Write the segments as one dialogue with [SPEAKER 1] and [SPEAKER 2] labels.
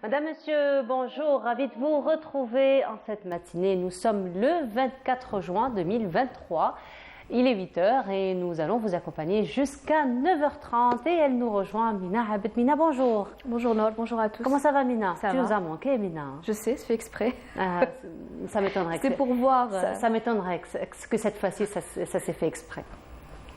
[SPEAKER 1] Madame, Monsieur, bonjour, ravi de vous retrouver en cette matinée. Nous sommes le 24 juin 2023. Il est 8 h et nous allons vous accompagner jusqu'à 9 h 30 et elle nous rejoint, Mina Abed. Mina, bonjour.
[SPEAKER 2] Bonjour Noor, bonjour à tous.
[SPEAKER 1] Comment ça va, Mina?
[SPEAKER 2] Ça
[SPEAKER 1] tu
[SPEAKER 2] va.
[SPEAKER 1] nous as manqué, Mina.
[SPEAKER 2] Je sais, c'est fait exprès.
[SPEAKER 1] Ça m'étonnerait.
[SPEAKER 2] C'est pour voir.
[SPEAKER 1] Ça m'étonnerait que cette fois-ci, ça s'est fait exprès.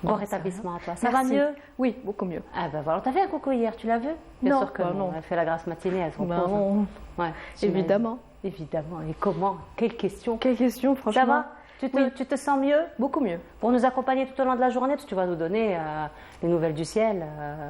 [SPEAKER 1] Bon rétablissement à toi. Ça
[SPEAKER 2] Merci.
[SPEAKER 1] va mieux?
[SPEAKER 2] Oui, beaucoup mieux.
[SPEAKER 1] Ah ben voilà, t'as fait un coucou hier, tu l'as vu? Bien
[SPEAKER 2] Non,
[SPEAKER 1] sûr que non. Elle fait la grasse matinée, elle s'en pose.
[SPEAKER 2] Non.
[SPEAKER 1] Ouais,
[SPEAKER 2] Évidemment.
[SPEAKER 1] Évidemment. Et comment? Quelle question?
[SPEAKER 2] Quelle question, franchement.
[SPEAKER 1] Ça va? Tu te sens mieux?
[SPEAKER 2] Beaucoup mieux.
[SPEAKER 1] Pour nous accompagner tout au long de la journée, parce que tu vas nous donner les nouvelles du ciel.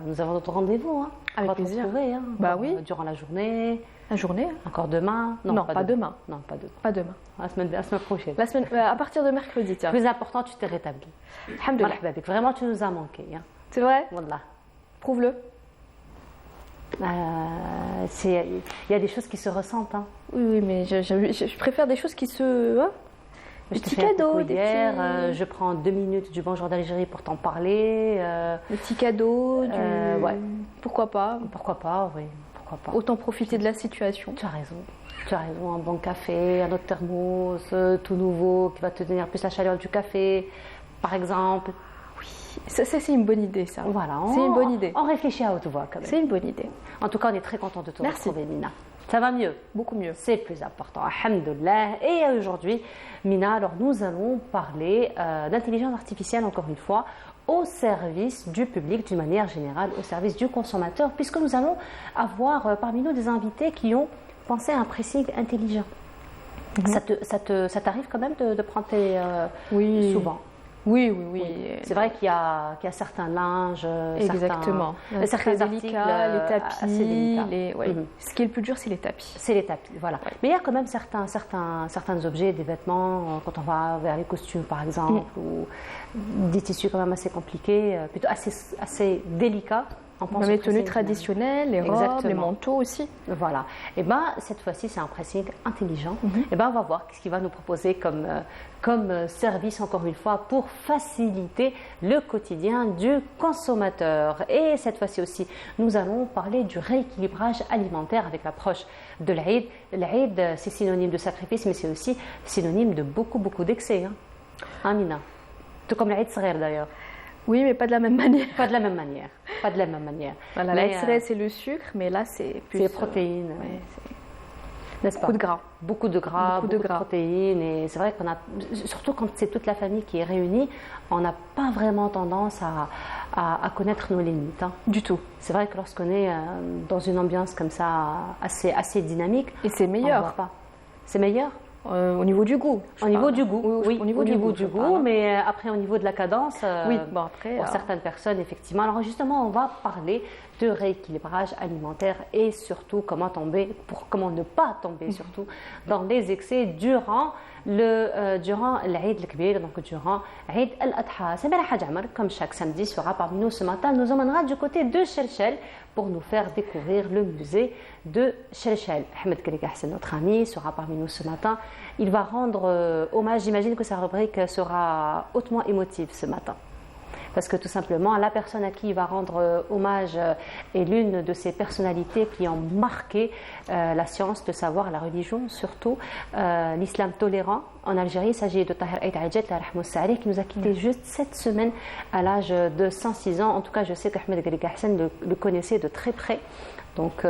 [SPEAKER 1] Nous avons notre rendez-vous. Hein.
[SPEAKER 2] Avec
[SPEAKER 1] on va
[SPEAKER 2] plaisir.
[SPEAKER 1] te retrouver. Hein.
[SPEAKER 2] Bah oui.
[SPEAKER 1] Durant la journée.
[SPEAKER 2] La journée?
[SPEAKER 1] Encore demain?
[SPEAKER 2] Non, pas demain.
[SPEAKER 1] Non, pas demain.
[SPEAKER 2] Pas demain.
[SPEAKER 1] La semaine prochaine.
[SPEAKER 2] La semaine, à partir de mercredi, tiens.
[SPEAKER 1] Plus important, tu t'es rétabli.
[SPEAKER 2] Alhamdoulilah.
[SPEAKER 1] Marhaba bik. Vraiment, tu nous as manqué. Hein.
[SPEAKER 2] C'est vrai?
[SPEAKER 1] Wallah.
[SPEAKER 2] Prouve-le.
[SPEAKER 1] Il y a des choses qui se ressentent. Hein.
[SPEAKER 2] Oui, mais je préfère des choses qui se... Hein,
[SPEAKER 1] Des
[SPEAKER 2] petits
[SPEAKER 1] cadeaux.
[SPEAKER 2] cadeaux, des
[SPEAKER 1] Hier,
[SPEAKER 2] petits...
[SPEAKER 1] je prends 2 minutes du Bonjour d'Algérie pour t'en parler.
[SPEAKER 2] Des petits cadeaux,
[SPEAKER 1] ouais.
[SPEAKER 2] Pourquoi pas?
[SPEAKER 1] Pourquoi pas, oui. Pourquoi pas.
[SPEAKER 2] Autant profiter de la situation.
[SPEAKER 1] Tu as raison. Tu as raison. Un bon café, un autre thermos, tout nouveau, qui va te tenir plus la chaleur du café, par exemple.
[SPEAKER 2] Ça, c'est une bonne idée, ça.
[SPEAKER 1] Voilà.
[SPEAKER 2] C'est une bonne idée.
[SPEAKER 1] On réfléchit à haute voix, quand même.
[SPEAKER 2] C'est une bonne idée.
[SPEAKER 1] En tout cas, on est très content de te
[SPEAKER 2] Merci.
[SPEAKER 1] retrouver, Mina. Ça va mieux?
[SPEAKER 2] Beaucoup mieux.
[SPEAKER 1] C'est plus important, alhamdoulilah. Et aujourd'hui, Mina, alors nous allons parler d'intelligence artificielle, encore une fois, au service du public, d'une manière générale, au service du consommateur, puisque nous allons avoir parmi nous des invités qui ont pensé à un pressing intelligent. Ça t'arrive quand même de prendre tes...
[SPEAKER 2] Oui.
[SPEAKER 1] Souvent.
[SPEAKER 2] Oui.
[SPEAKER 1] C'est vrai qu'il y a certains linges,
[SPEAKER 2] Exactement.
[SPEAKER 1] certains
[SPEAKER 2] très
[SPEAKER 1] articles
[SPEAKER 2] délicats, les
[SPEAKER 1] assez
[SPEAKER 2] tapis,
[SPEAKER 1] délicats.
[SPEAKER 2] ouais. Ce qui est le plus dur, c'est les tapis.
[SPEAKER 1] C'est les tapis, voilà.
[SPEAKER 2] Ouais.
[SPEAKER 1] Mais il y a quand même certains objets, des vêtements, quand on va vers les costumes par exemple, ou des tissus quand même assez compliqués, plutôt assez délicats.
[SPEAKER 2] Même les tenues traditionnelles, les robes,
[SPEAKER 1] Exactement.
[SPEAKER 2] les manteaux aussi.
[SPEAKER 1] Voilà. Et ben cette fois-ci, c'est un pressing intelligent. Et ben on va voir ce qu'il va nous proposer comme service, encore une fois, pour faciliter le quotidien du consommateur. Et cette fois-ci aussi, nous allons parler du rééquilibrage alimentaire avec l'approche de l'Aïd. L'Aïd, c'est synonyme de sacrifice, mais c'est aussi synonyme de beaucoup d'excès. Hein, Mina? Tout comme l'Aïd Saghir d'ailleurs.
[SPEAKER 2] Oui, mais pas de la même manière.
[SPEAKER 1] Pas de la même manière. Pas de la même manière.
[SPEAKER 2] Voilà,
[SPEAKER 1] Mais,
[SPEAKER 2] la c'est le sucre, mais là, c'est plus...
[SPEAKER 1] c'est les protéines.
[SPEAKER 2] ouais,
[SPEAKER 1] N'est-ce pas?
[SPEAKER 2] beaucoup de gras.
[SPEAKER 1] Beaucoup de gras, beaucoup de protéines. Et c'est vrai qu'on a, surtout quand c'est toute la famille qui est réunie, on n'a pas vraiment tendance à connaître nos limites. Hein.
[SPEAKER 2] Du tout.
[SPEAKER 1] C'est vrai que lorsqu'on est dans une ambiance comme ça, assez dynamique,
[SPEAKER 2] Et c'est
[SPEAKER 1] on ne
[SPEAKER 2] meilleur.
[SPEAKER 1] voit pas. C'est meilleur?
[SPEAKER 2] Au niveau du goût.
[SPEAKER 1] Au niveau du goût, oui,
[SPEAKER 2] au niveau du goût, je parle, hein.
[SPEAKER 1] mais après au niveau de la cadence,
[SPEAKER 2] Oui, bon après...
[SPEAKER 1] pour certaines personnes, effectivement. Alors justement, on va parler de rééquilibrage alimentaire et surtout comment ne pas tomber surtout dans les excès durant l'Aïd al-Kbir, donc durant l'Aïd al-Adha. Samira Hadj Amar, comme chaque samedi, sera parmi nous ce matin. Elle nous emmènera du côté de Cherchel pour nous faire découvrir le musée de Cherchel. Ahmed Garriga Hassan, notre ami, sera parmi nous ce matin. Il va rendre hommage, j'imagine que sa rubrique sera hautement émotive ce matin. Parce que tout simplement, la personne à qui il va rendre hommage est l'une de ces personnalités qui ont marqué la science, le savoir, la religion, surtout l'islam tolérant en Algérie. Il s'agit de Tahir Aït Adjet, qui nous a quittés juste cette semaine à l'âge de 106 ans. En tout cas, je sais qu'Ahmed Garriga Hassan le connaissait de très près. Donc,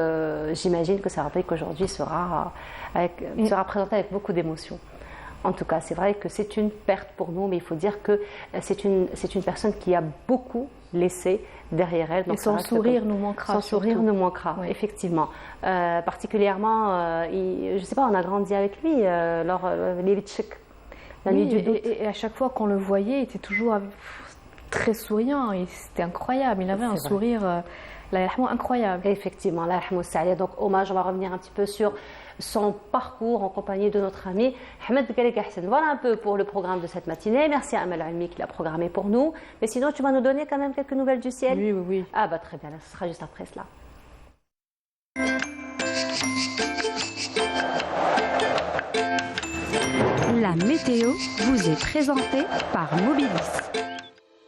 [SPEAKER 1] j'imagine que sa rubrique aujourd'hui sera présentée avec beaucoup d'émotion. En tout cas, c'est vrai que c'est une perte pour nous, mais il faut dire que c'est une personne qui a beaucoup laissé derrière elle. Donc
[SPEAKER 2] et son sourire nous manquera.
[SPEAKER 1] Son sourire nous manquera, oui. Effectivement. Particulièrement, je ne sais pas, on a grandi avec lui lors les Litchik, la nuit du doute.
[SPEAKER 2] Et à chaque fois qu'on le voyait, il était toujours très souriant et c'était incroyable. Il avait un sourire incroyable.
[SPEAKER 1] Effectivement, donc hommage, on va revenir un petit peu sur son parcours en compagnie de notre ami Ahmed Garriga Hassan. Voilà un peu pour le programme de cette matinée. Merci à Amal Almi qui l'a programmé pour nous. Mais sinon, tu vas nous donner quand même quelques nouvelles du ciel?
[SPEAKER 2] Oui.
[SPEAKER 1] Ah bah très bien, ce sera juste après cela.
[SPEAKER 3] La météo vous est présentée par Mobilis.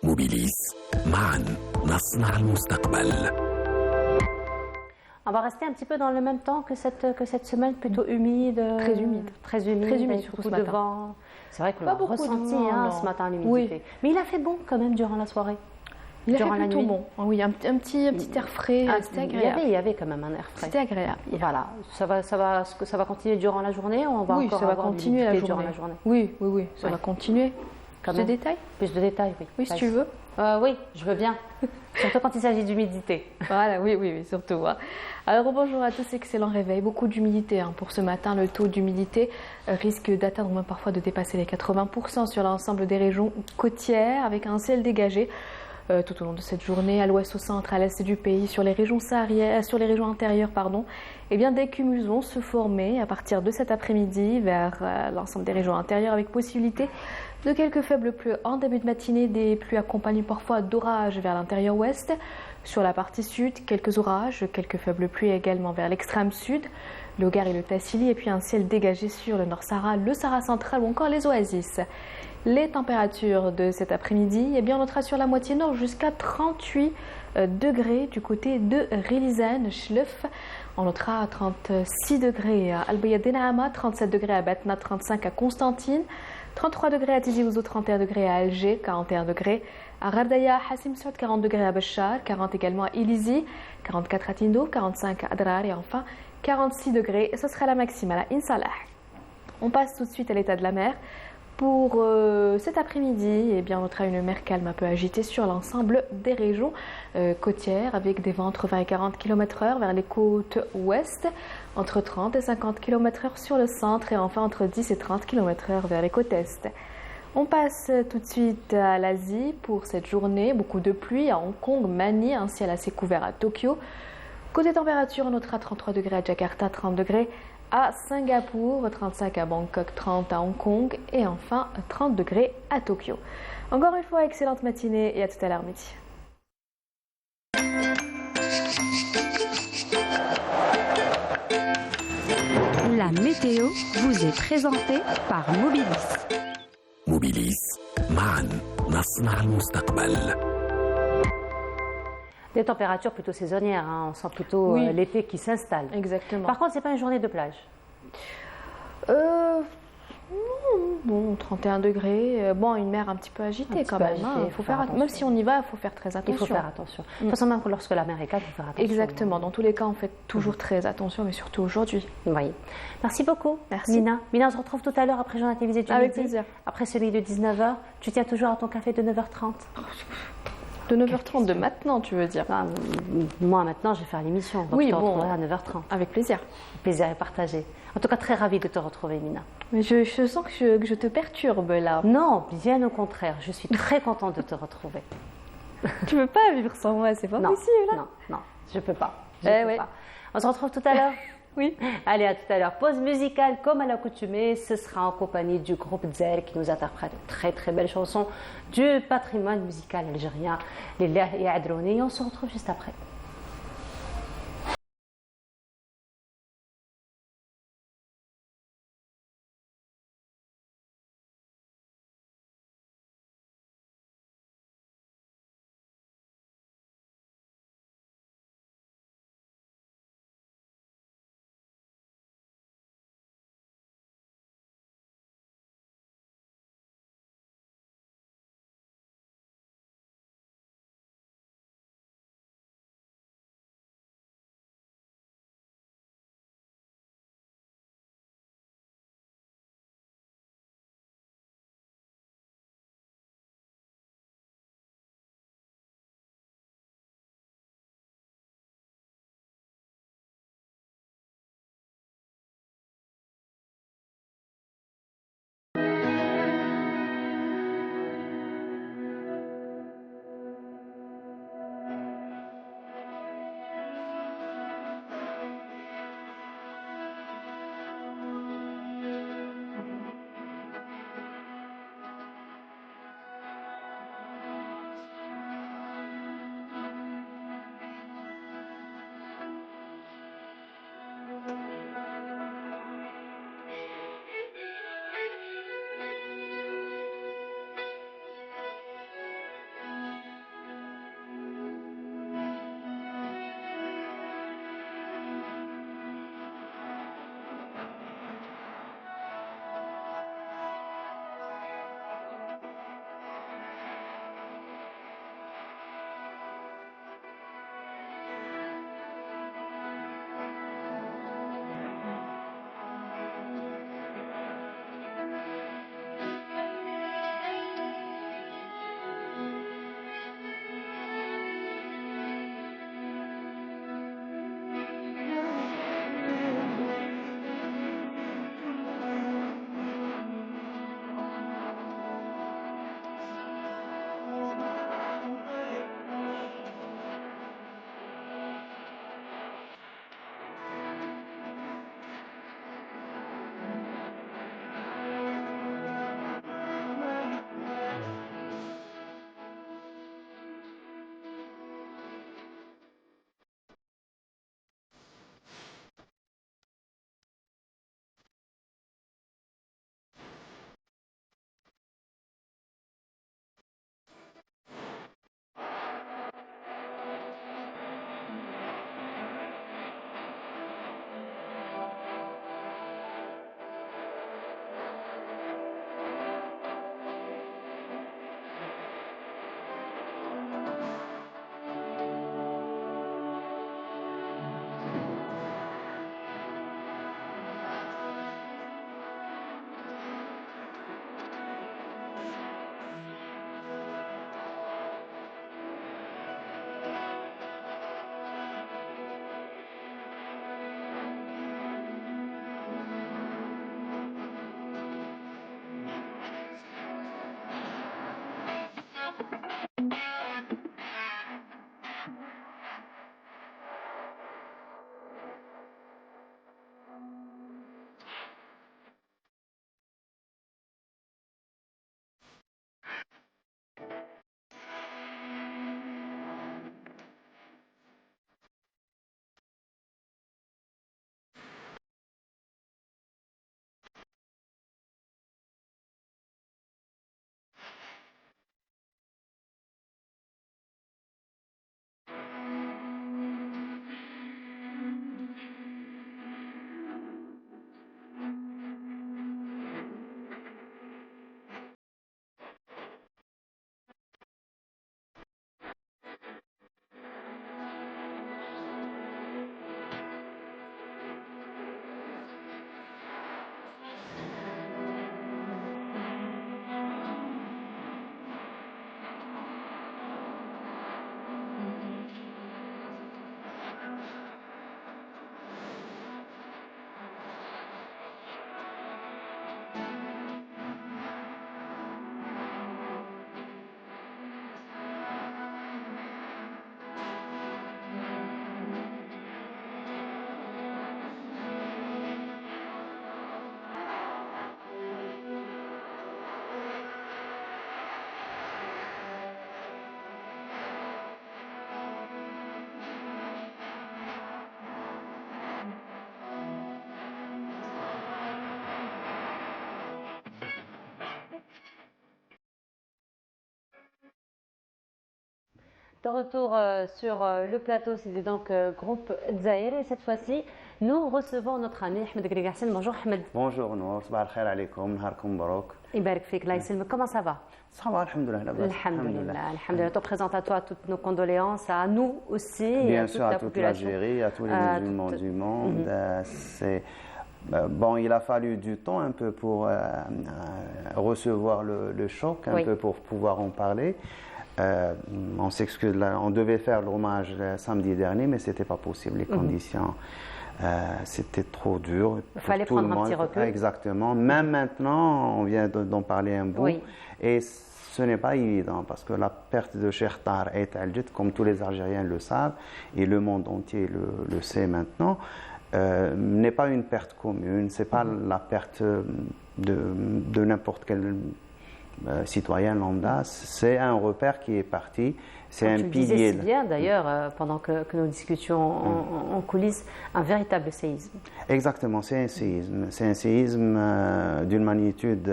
[SPEAKER 4] Mobilis, معا نصنع المستقبل.
[SPEAKER 1] On va rester un petit peu dans le même temps que cette semaine, plutôt humide.
[SPEAKER 2] Très humide.
[SPEAKER 1] Très humide,
[SPEAKER 2] Très humide,
[SPEAKER 1] avec
[SPEAKER 2] surtout
[SPEAKER 1] beaucoup
[SPEAKER 2] ce
[SPEAKER 1] de
[SPEAKER 2] matin.
[SPEAKER 1] vent. C'est vrai qu'on
[SPEAKER 2] Pas
[SPEAKER 1] l'a
[SPEAKER 2] beaucoup de
[SPEAKER 1] ressenti
[SPEAKER 2] vent,
[SPEAKER 1] ce
[SPEAKER 2] non.
[SPEAKER 1] matin, l'humidité.
[SPEAKER 2] Oui.
[SPEAKER 1] Mais il a fait bon quand même durant la soirée.
[SPEAKER 2] Il a
[SPEAKER 1] Durant
[SPEAKER 2] fait
[SPEAKER 1] la
[SPEAKER 2] plutôt
[SPEAKER 1] nuit.
[SPEAKER 2] bon. Ah oui, un petit air frais, c'était agréable.
[SPEAKER 1] Il y avait quand même un air frais.
[SPEAKER 2] C'était agréable.
[SPEAKER 1] Voilà, est-ce que ça va continuer durant la journée ou on va
[SPEAKER 2] Oui,
[SPEAKER 1] encore
[SPEAKER 2] ça va
[SPEAKER 1] avoir
[SPEAKER 2] continuer la
[SPEAKER 1] l'humidité
[SPEAKER 2] journée.
[SPEAKER 1] durant la journée?
[SPEAKER 2] Oui, ça va continuer.
[SPEAKER 1] Quand
[SPEAKER 2] Plus de
[SPEAKER 1] même.
[SPEAKER 2] détails?
[SPEAKER 1] Plus de détails, oui.
[SPEAKER 2] Oui, si
[SPEAKER 1] Vas-y.
[SPEAKER 2] tu veux.
[SPEAKER 1] Oui, je veux bien. Surtout quand il s'agit d'humidité.
[SPEAKER 2] Voilà, oui, surtout. Hein. Alors bonjour à tous, excellent réveil. Beaucoup d'humidité pour ce matin. Le taux d'humidité risque d'atteindre, même parfois de dépasser les 80% sur l'ensemble des régions côtières, avec un ciel dégagé tout au long de cette journée, à l'ouest, au centre, à l'est du pays, sur les régions intérieures, Eh bien, des cumuls vont se former à partir de cet après-midi vers l'ensemble des régions intérieures, avec possibilité de quelques faibles pluies en début de matinée, des pluies accompagnées parfois d'orages vers l'intérieur ouest. Sur la partie sud, quelques orages, quelques faibles pluies également vers l'extrême sud, le Gard et le Tassili, et puis un ciel dégagé sur le Nord-Sahara, le Sahara central ou encore les oasis. Les températures de cet après-midi, eh bien, on notera sur la moitié nord jusqu'à 38 degrés du côté de Rilizane, Chlef. On notera 36 degrés à Al-Bayad Naama, 37 degrés à Batna, 35 à Constantine, 33 degrés à Tizi Ouzou, 31 degrés à Alger, 41 degrés à Gardaya, Hassim Saoud, 40 degrés à Bachar, 40 également à Ilizi, 44 à Tindo, 45 à Adrar et enfin 46 degrés. Ce sera la maximale à Insalah. On passe tout de suite à l'état de la mer. Pour cet après-midi, eh bien, on notera une mer calme un peu agitée sur l'ensemble des régions côtières, avec des vents entre 20 et 40 km/h vers les côtes ouest, entre 30 et 50 km/h sur le centre et enfin entre 10 et 30 km/h vers les côtes est. On passe tout de suite à l'Asie pour cette journée. Beaucoup de pluie à Hong Kong, Manille, un ciel assez couvert à Tokyo. Côté température, on notera 33 degrés à Jakarta, 30 degrés à Singapour, 35 à Bangkok, 30 à Hong Kong et enfin 30 degrés à Tokyo. Encore une fois, excellente matinée et à tout à l'heure midi.
[SPEAKER 3] La météo vous est présentée par Mobilis.
[SPEAKER 4] موبيليس معا نصنع المستقبل.
[SPEAKER 1] Des températures plutôt saisonnières, on sent plutôt
[SPEAKER 2] Oui.
[SPEAKER 1] l'été qui s'installe.
[SPEAKER 2] Exactement.
[SPEAKER 1] Par contre, c'est pas une journée de plage.
[SPEAKER 2] Bon, 31 degrés. Bon, une mer un petit peu agitée quand même.
[SPEAKER 1] agitée,
[SPEAKER 2] Faut faire
[SPEAKER 1] attention.
[SPEAKER 2] même si on y va, il faut faire très attention.
[SPEAKER 1] Il faut faire attention. De toute façon, même lorsque la mer est calme, il faut faire attention.
[SPEAKER 2] Exactement. Dans tous les cas, on fait toujours très attention, mais surtout aujourd'hui.
[SPEAKER 1] Oui. Merci beaucoup,
[SPEAKER 2] Merci.
[SPEAKER 1] Mina. Mina, on se retrouve tout à l'heure après Journal Télévisé du
[SPEAKER 2] Avec
[SPEAKER 1] midi.
[SPEAKER 2] plaisir.
[SPEAKER 1] Après celui de 19h. Tu tiens toujours à ton café de 9h30.
[SPEAKER 2] De 9h30 de maintenant, tu veux dire.
[SPEAKER 1] Moi, maintenant, je vais faire l'émission. Donc,
[SPEAKER 2] Oui,
[SPEAKER 1] je te
[SPEAKER 2] bon.
[SPEAKER 1] retrouverai à 9h30.
[SPEAKER 2] Avec plaisir.
[SPEAKER 1] Le plaisir est partagé. En tout cas, très ravie de te retrouver, Mina.
[SPEAKER 2] Mais je sens que je te perturbe là.
[SPEAKER 1] Non, bien au contraire. Je suis très contente de te retrouver.
[SPEAKER 2] Tu peux pas vivre sans moi, c'est pas
[SPEAKER 1] Non,
[SPEAKER 2] possible. Hein.
[SPEAKER 1] non, je peux pas. Je
[SPEAKER 2] Eh
[SPEAKER 1] peux
[SPEAKER 2] ouais.
[SPEAKER 1] pas. On se retrouve tout à l'heure.
[SPEAKER 2] Oui.
[SPEAKER 1] Allez, à tout à l'heure. Pause musicale comme à l'accoutumée. Ce sera en compagnie du groupe Zer qui nous interprète de très très belles chansons du patrimoine musical algérien. Les Adroni. On se retrouve juste après. De retour sur le plateau, c'était donc groupe Zaïre et cette fois-ci, nous recevons notre ami Ahmed Grigahsen. Bonjour Ahmed.
[SPEAKER 5] Bonjour Nour, صباح الخير عليكم, نهاركم مبروك.
[SPEAKER 1] Ibarak fik, Allah yسلمك. Comment ça va?
[SPEAKER 5] Ça va, alhamdoulilah.
[SPEAKER 1] Alhamdoulilah. On présente à toi toutes nos condoléances, à nous aussi.
[SPEAKER 5] Bien sûr, à toute l'Algérie, à tous les musulmans du monde. Bon, il a fallu du temps un peu pour recevoir le choc, un peu pour pouvoir en parler. On s'excuse, on devait faire l'hommage samedi dernier, mais ce n'était pas possible. Les conditions, c'était trop dur.
[SPEAKER 1] Il fallait prendre un petit recul.
[SPEAKER 5] Exactement. Même maintenant, on vient d'en parler un bout. Oui. Et ce n'est pas évident parce que la perte de Cheikh Tahar Ait Al-Jid, comme tous les Algériens le savent, et le monde entier le sait maintenant, n'est pas une perte commune. Ce n'est pas la perte de n'importe quel citoyen lambda, c'est un repère qui est parti, c'est un pilier. Tu disais
[SPEAKER 1] si bien d'ailleurs, pendant que nous discutions en coulisses, un véritable séisme.
[SPEAKER 5] Exactement, c'est un séisme d'une magnitude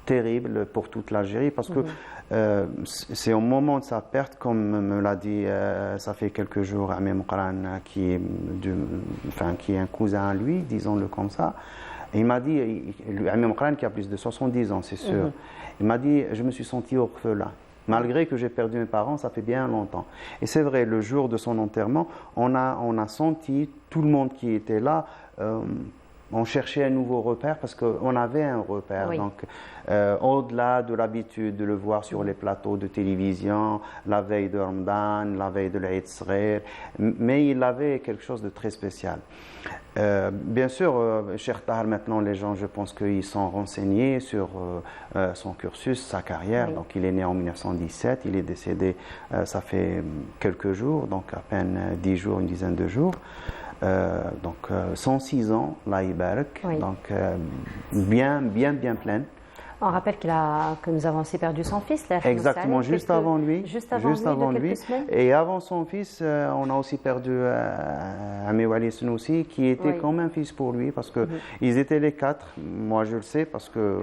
[SPEAKER 5] terrible pour toute l'Algérie parce que c'est au moment de sa perte, comme me l'a dit, ça fait quelques jours, Ami Mqran, qui est un cousin à lui, disons-le comme ça. Il m'a dit, Ami Mqran qui a plus de 70 ans, c'est sûr, il m'a dit, je me suis senti orphelin. Malgré que j'ai perdu mes parents, ça fait bien longtemps. Et c'est vrai, le jour de son enterrement, on a senti, tout le monde qui était là, on cherchait un nouveau repère parce qu'on avait un repère. Oui. Donc, au-delà de l'habitude de le voir sur les plateaux de télévision, la veille de Ramadan, la veille de l'Aïd Sghir, mais il avait quelque chose de très spécial. Bien sûr, Cheikh Tahar, maintenant, les gens, je pense qu'ils sont renseignés sur son cursus, sa carrière. Oui. Donc, il est né en 1917, il est décédé, ça fait quelques jours, donc à peine 10 jours, une dizaine de jours. Donc 106 ans, là Ibarak, donc bien pleine.
[SPEAKER 1] On rappelle que nous avons aussi perdu son fils.
[SPEAKER 5] Exactement, juste avant lui.
[SPEAKER 1] Juste avant lui.
[SPEAKER 5] Et avant son fils, on a aussi perdu Ami Wali Snoussi, qui était comme un fils pour lui, parce que ils étaient les 4. Moi, je le sais parce que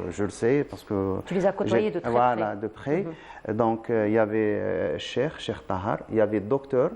[SPEAKER 1] tu les as côtoyés de très près.
[SPEAKER 5] Voilà, de près. Donc il y avait Cheikh Tahar, il y avait Docteur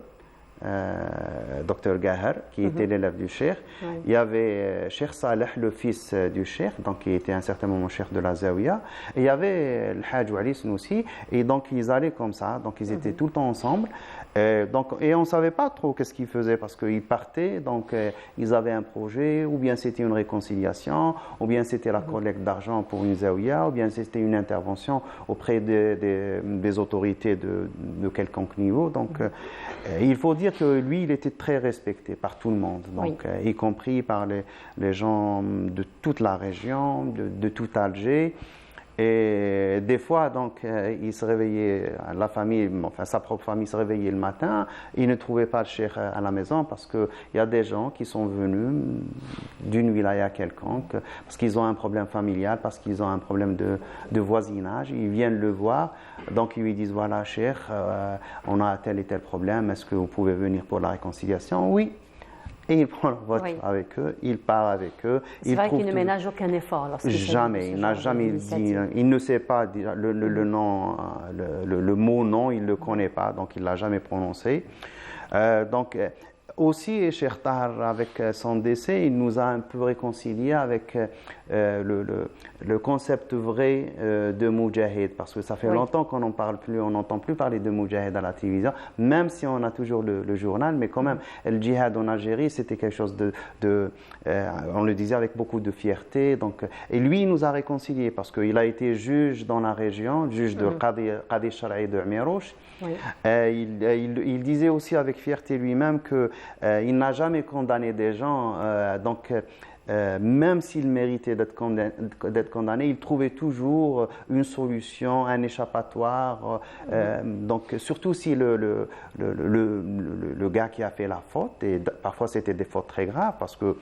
[SPEAKER 5] Gahar, qui était l'élève du Cheikh. Il y avait Cheikh Saleh, le fils du Cheikh, donc qui était à un certain moment Cheikh de la Zawiya. Et il y avait le Hajj Wali Snoussi, et donc ils allaient comme ça, donc ils étaient tout le temps ensemble. Et on ne savait pas trop qu'est-ce qu'ils faisaient parce qu'ils partaient, donc ils avaient un projet, ou bien c'était une réconciliation, ou bien c'était la collecte d'argent pour une Zawiya, ou bien c'était une intervention auprès des autorités de quelconque niveau. Donc il faut dire que lui, il était très respecté par tout le monde, donc, y compris par les gens de toute la région, de tout Alger. Et des fois, donc, il se réveillait, la famille, enfin sa propre famille se réveillait le matin, il ne trouvait pas le cheikh à la maison parce qu'il y a des gens qui sont venus d'une wilaya quelconque, parce qu'ils ont un problème familial, parce qu'ils ont un problème de voisinage, ils viennent le voir, donc ils lui disent, voilà cheikh, on a tel et tel problème, est-ce que vous pouvez venir pour la réconciliation? Oui. Et il prend la voiture avec eux, il part avec eux.
[SPEAKER 1] C'est vrai qu'il ne ménage aucun effort.
[SPEAKER 5] Jamais, il n'a jamais dit, il ne sait pas dire le nom, le mot non, il ne le connaît pas, donc il ne l'a jamais prononcé. Donc, aussi, Cheikh Tahar, avec son décès, il nous a un peu réconciliés avec le concept vrai de Moudjahid, parce que ça fait longtemps qu'on n'en parle plus, on n'entend plus parler de Moudjahid à la télévision, même si on a toujours le journal, mais quand même, le djihad en Algérie, c'était quelque chose on le disait avec beaucoup de fierté. Donc, et lui, il nous a réconciliés, parce qu'il a été juge dans la région, juge de Qadi Shar'i de Mirouche. Oui. Il disait aussi avec fierté lui-même qu'il n'a jamais condamné des gens, même s'il méritait d'être condamné, il trouvait toujours une solution, un échappatoire. Donc, surtout si le gars qui a fait la faute, et parfois c'était des fautes très graves, parce que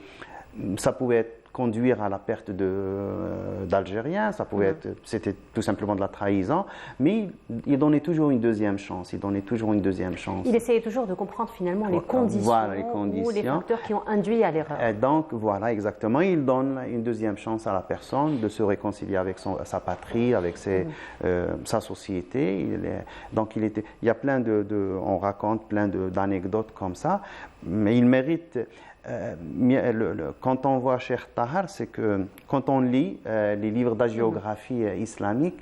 [SPEAKER 5] ça pouvait être conduire à la perte d'Algériens, ça pouvait être, c'était tout simplement de la trahison, mais il donnait toujours une deuxième chance,
[SPEAKER 1] Il essayait toujours de comprendre finalement les conditions,
[SPEAKER 5] voilà,
[SPEAKER 1] ou les facteurs qui ont induit à l'erreur.
[SPEAKER 5] Et donc, voilà, exactement, il donne une deuxième chance à la personne de se réconcilier avec sa patrie, avec sa société. Il y a on raconte plein d'anecdotes comme ça, mais il mérite... quand on voit Cheikh Tahar, c'est que quand on lit les livres d'hagiographie islamique,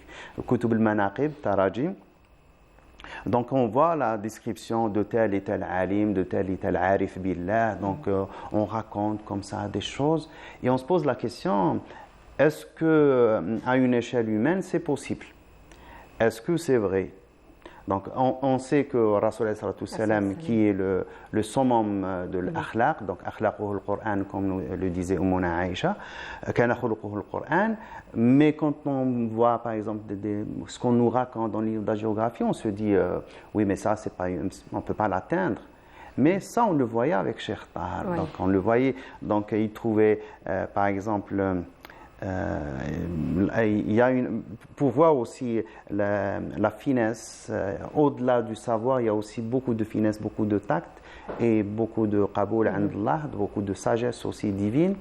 [SPEAKER 5] Kutub al-Manaqib, Tarajim, donc on voit la description de tel et tel alim, de tel et tel arif billah, donc on raconte comme ça des choses, et on se pose la question, est-ce qu'à une échelle humaine c'est possible? Est-ce que c'est vrai? Donc, on sait que Rasul sallam, qui est le summum de l'akhlaq, donc akhlaquhu al-Qur'an, comme le disait Ummuna Aïcha, kana khuluquhu al-Qur'an, mais quand on voit par exemple ce qu'on nous raconte dans le livre de la géographie, on se dit oui, mais ça, on ne peut pas l'atteindre. Mais ça, on le voyait avec Cheikh Tahar.
[SPEAKER 1] Oui.
[SPEAKER 5] Donc, on le voyait, donc il trouvait par exemple. Pour voir aussi la finesse, au-delà du savoir, il y a aussi beaucoup de finesse, beaucoup de tact et beaucoup de qaboul andallah, beaucoup de sagesse aussi divine.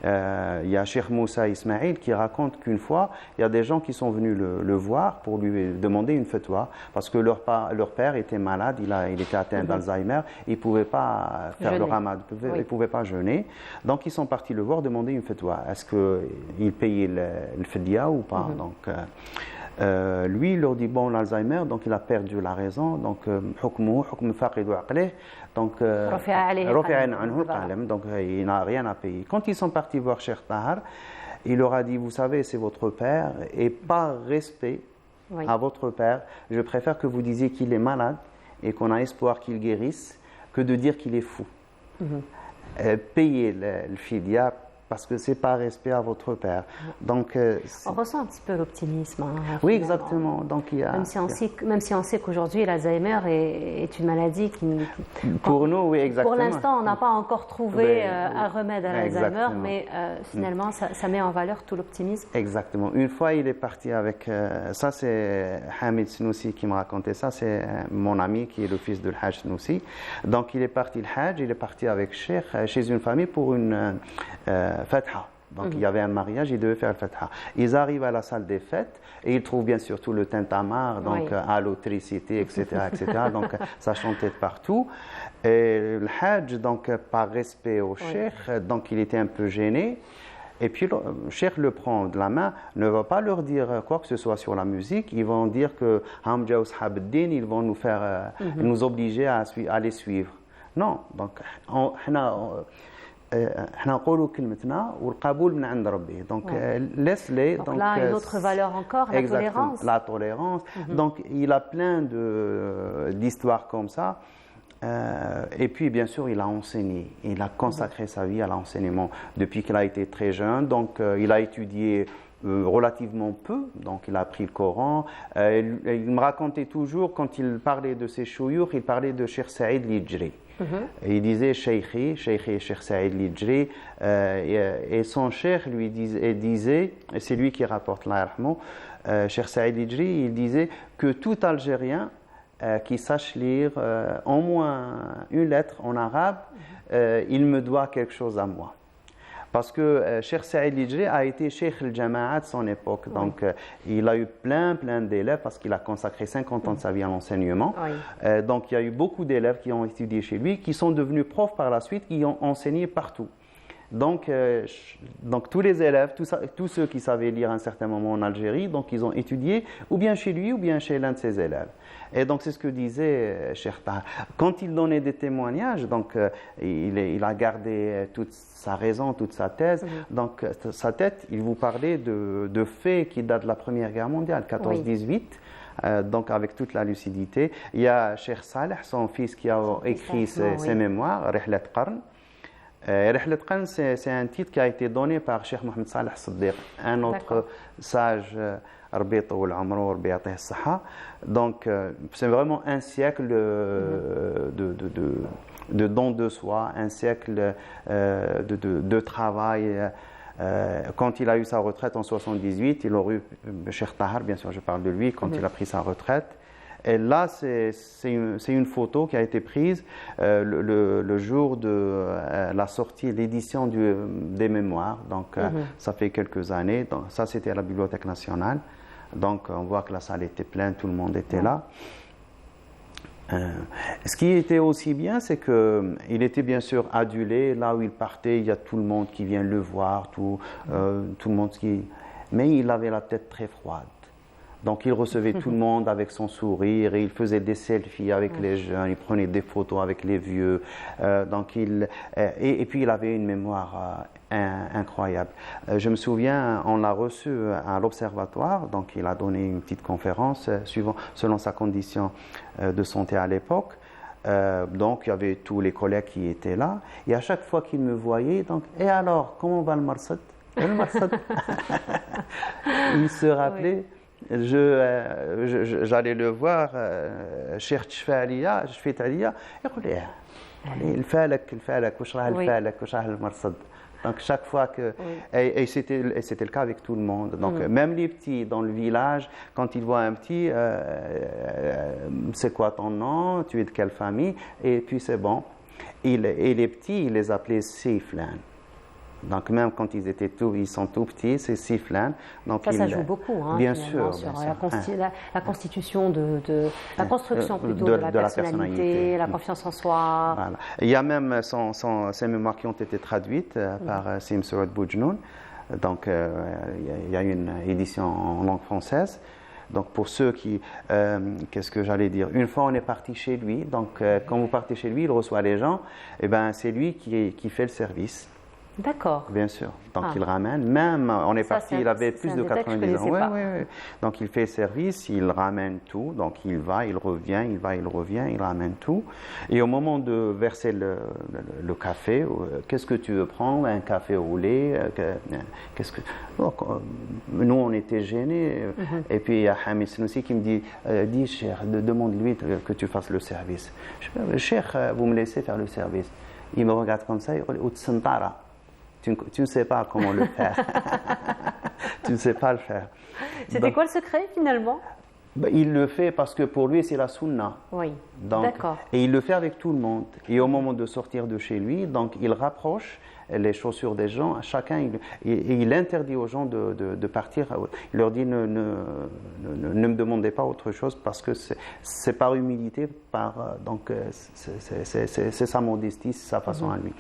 [SPEAKER 5] Il y a Cheikh Moussa Ismail qui raconte qu'une fois, il y a des gens qui sont venus le voir pour lui demander une fatwa parce que leur père était malade, il était atteint d'Alzheimer, il ne pouvait pas faire le ramadan, il ne pouvait pas jeûner. Donc ils sont partis le voir demander une fatwa. Est-ce qu'il payait le fidya ou pas? Donc, lui, il leur dit bon, l'Alzheimer, donc il a perdu la raison, donc donc il n'a rien à payer. Quand ils sont partis voir Cheikh Tahar, il leur a dit, vous savez, c'est votre père, et par respect à votre père, je préfère que vous disiez qu'il est malade et qu'on a espoir qu'il guérisse que de dire qu'il est fou. Payez le fidya parce que c'est par respect à votre père. Donc,
[SPEAKER 1] on ressent un petit peu l'optimisme.
[SPEAKER 5] Oui, exactement. Donc,
[SPEAKER 1] même si on sait qu'aujourd'hui, l'Alzheimer est une maladie qui...
[SPEAKER 5] Pour nous, oui, exactement.
[SPEAKER 1] Pour l'instant, on n'a pas encore trouvé un remède à l'Alzheimer, mais finalement, ça met en valeur tout l'optimisme.
[SPEAKER 5] Exactement. Une fois, il est parti avec... ça, c'est Hamid Snoussi qui me racontait ça. C'est mon ami qui est le fils de l'Hajj Snoussi. Donc, il est parti, il est parti avec Cheikh chez une famille pour une... Fatha. Donc il y avait un mariage, ils devaient faire le Fatha. Ils arrivent à la salle des fêtes et ils trouvent bien sûr tout le tintamarre, donc à l'électricité, etc., etc. Donc ça chantait partout. Et le Hajj, donc par respect au Cheikh, donc il était un peu gêné. Et puis le Cheikh le prend de la main, ne va pas leur dire quoi que ce soit sur la musique. Ils vont dire que Hamja Ushabuddin, ils vont nous faire, nous obliger à les suivre. Non, donc donc laisse-les.
[SPEAKER 1] Donc là, une autre valeur encore, la tolérance.
[SPEAKER 5] La tolérance. Donc il a plein d'histoires comme ça. Et puis bien sûr, il a enseigné. Il a consacré sa vie à l'enseignement depuis qu'il a été très jeune. Donc il a étudié relativement peu, donc il a appris le Coran. Il me racontait toujours, quand il parlait de ses chouyours, il parlait de Cheikh Saïd Lidjri. Il disait Cheikh Saïd Lidjri, et son cheikh lui disait, et c'est lui qui rapporte l'Arahmou, Cheikh Saïd Lidjri, il disait que tout Algérien qui sache lire au moins une lettre en arabe, il me doit quelque chose à moi. Parce que Cheikh Saïd Lidjri a été Cheikh al-Jama'a de son époque. Donc, il a eu plein d'élèves parce qu'il a consacré 50 ans de sa vie à l'enseignement. Donc, il y a eu beaucoup d'élèves qui ont étudié chez lui, qui sont devenus profs par la suite, qui ont enseigné partout. Donc tous les élèves, tous ceux qui savaient lire à un certain moment en Algérie, donc ils ont étudié ou bien chez lui ou bien chez l'un de ses élèves. Et donc c'est ce que disait Cheikh Tahar. Quand il donnait des témoignages, donc il a gardé toute sa raison, toute sa thèse. Donc sa tête, il vous parlait de faits qui datent de la Première Guerre mondiale, 14-18. Donc avec toute la lucidité. Il y a Cheikh Saleh, son fils, qui a écrit ses mémoires, Rihlat Qarn. Rihlat Qarn, c'est un titre qui a été donné par Cheikh Mohamed Saleh Siddiq, un autre sage, donc c'est vraiment un siècle de don de soi, un siècle de travail Quand il a eu sa retraite en 78, il aurait eu Cheikh Tahar, bien sûr, je parle de lui, quand il a pris sa retraite. Et là, c'est une photo qui a été prise le jour de la sortie, l'édition des mémoires. Donc, ça fait quelques années. Donc, ça, c'était à la Bibliothèque nationale. Donc, on voit que la salle était pleine, tout le monde était là. Ce qui était aussi bien, c'est qu'il était bien sûr adulé. Là où il partait, il y a tout le monde qui vient le voir, tout le monde qui... Mais il avait la tête très froide. Donc il recevait tout le monde avec son sourire, et il faisait des selfies avec les jeunes, il prenait des photos avec les vieux. Et puis il avait une mémoire incroyable. Je me souviens, on l'a reçu à l'Observatoire, donc il a donné une petite conférence selon sa condition de santé à l'époque. Donc il y avait tous les collègues qui étaient là, et à chaque fois qu'il me voyait, donc, et alors, comment va le Marsad? Il se rappelait. J'allais le voir, Cheikh Tchfalia, il dit الفالك وش راه الفالك وش راه المرصد. Donc chaque fois que et c'était le cas avec tout le monde. Donc même les petits dans le village, quand ils voient un petit, c'est quoi ton nom, tu es de quelle famille, et puis c'est bon. Et les petits, ils les appelaient Siflan. Donc même quand ils sont tout petits, c'est Siflan. Donc
[SPEAKER 1] ça joue beaucoup, hein,
[SPEAKER 5] bien sûr,
[SPEAKER 1] sur la constitution la construction plutôt de la personnalité, la confiance en soi.
[SPEAKER 5] Voilà. Il y a même ces mémoires qui ont été traduites par Sim Sourad Boujnoun. Donc il y a une édition en langue française. Donc pour ceux qui, qu'est-ce que j'allais dire? Une fois on est parti chez lui. Donc quand vous partez chez lui, il reçoit les gens. Et ben c'est lui qui fait le service.
[SPEAKER 1] D'accord.
[SPEAKER 5] Bien sûr. Donc il ramène. Même, on est parti, il avait plus de 90 ans. Oui. Donc il fait service, il ramène tout. Donc il va, il revient, il revient, il ramène tout. Et au moment de verser le café, qu'est-ce que tu veux prendre? Un café au lait? Donc, nous, on était gênés. Et puis il y a Hamid Snoussi qui me dit, dis Cheikh, demande-lui que tu fasses le service. Je dis, Cheikh, vous me laissez faire le service. Il me regarde comme ça, il dit, tu ne sais pas comment le faire. Tu ne sais pas le faire.
[SPEAKER 1] C'était quoi le secret finalement?
[SPEAKER 5] Il le fait parce que pour lui, c'est la sunna.
[SPEAKER 1] Oui,
[SPEAKER 5] d'accord. Et il le fait avec tout le monde. Et au moment de sortir de chez lui, donc il rapproche les chaussures des gens, à chacun, il interdit aux gens de partir. Il leur dit ne me demandez pas autre chose parce que c'est par humilité, donc c'est sa modestie, c'est sa façon à lui.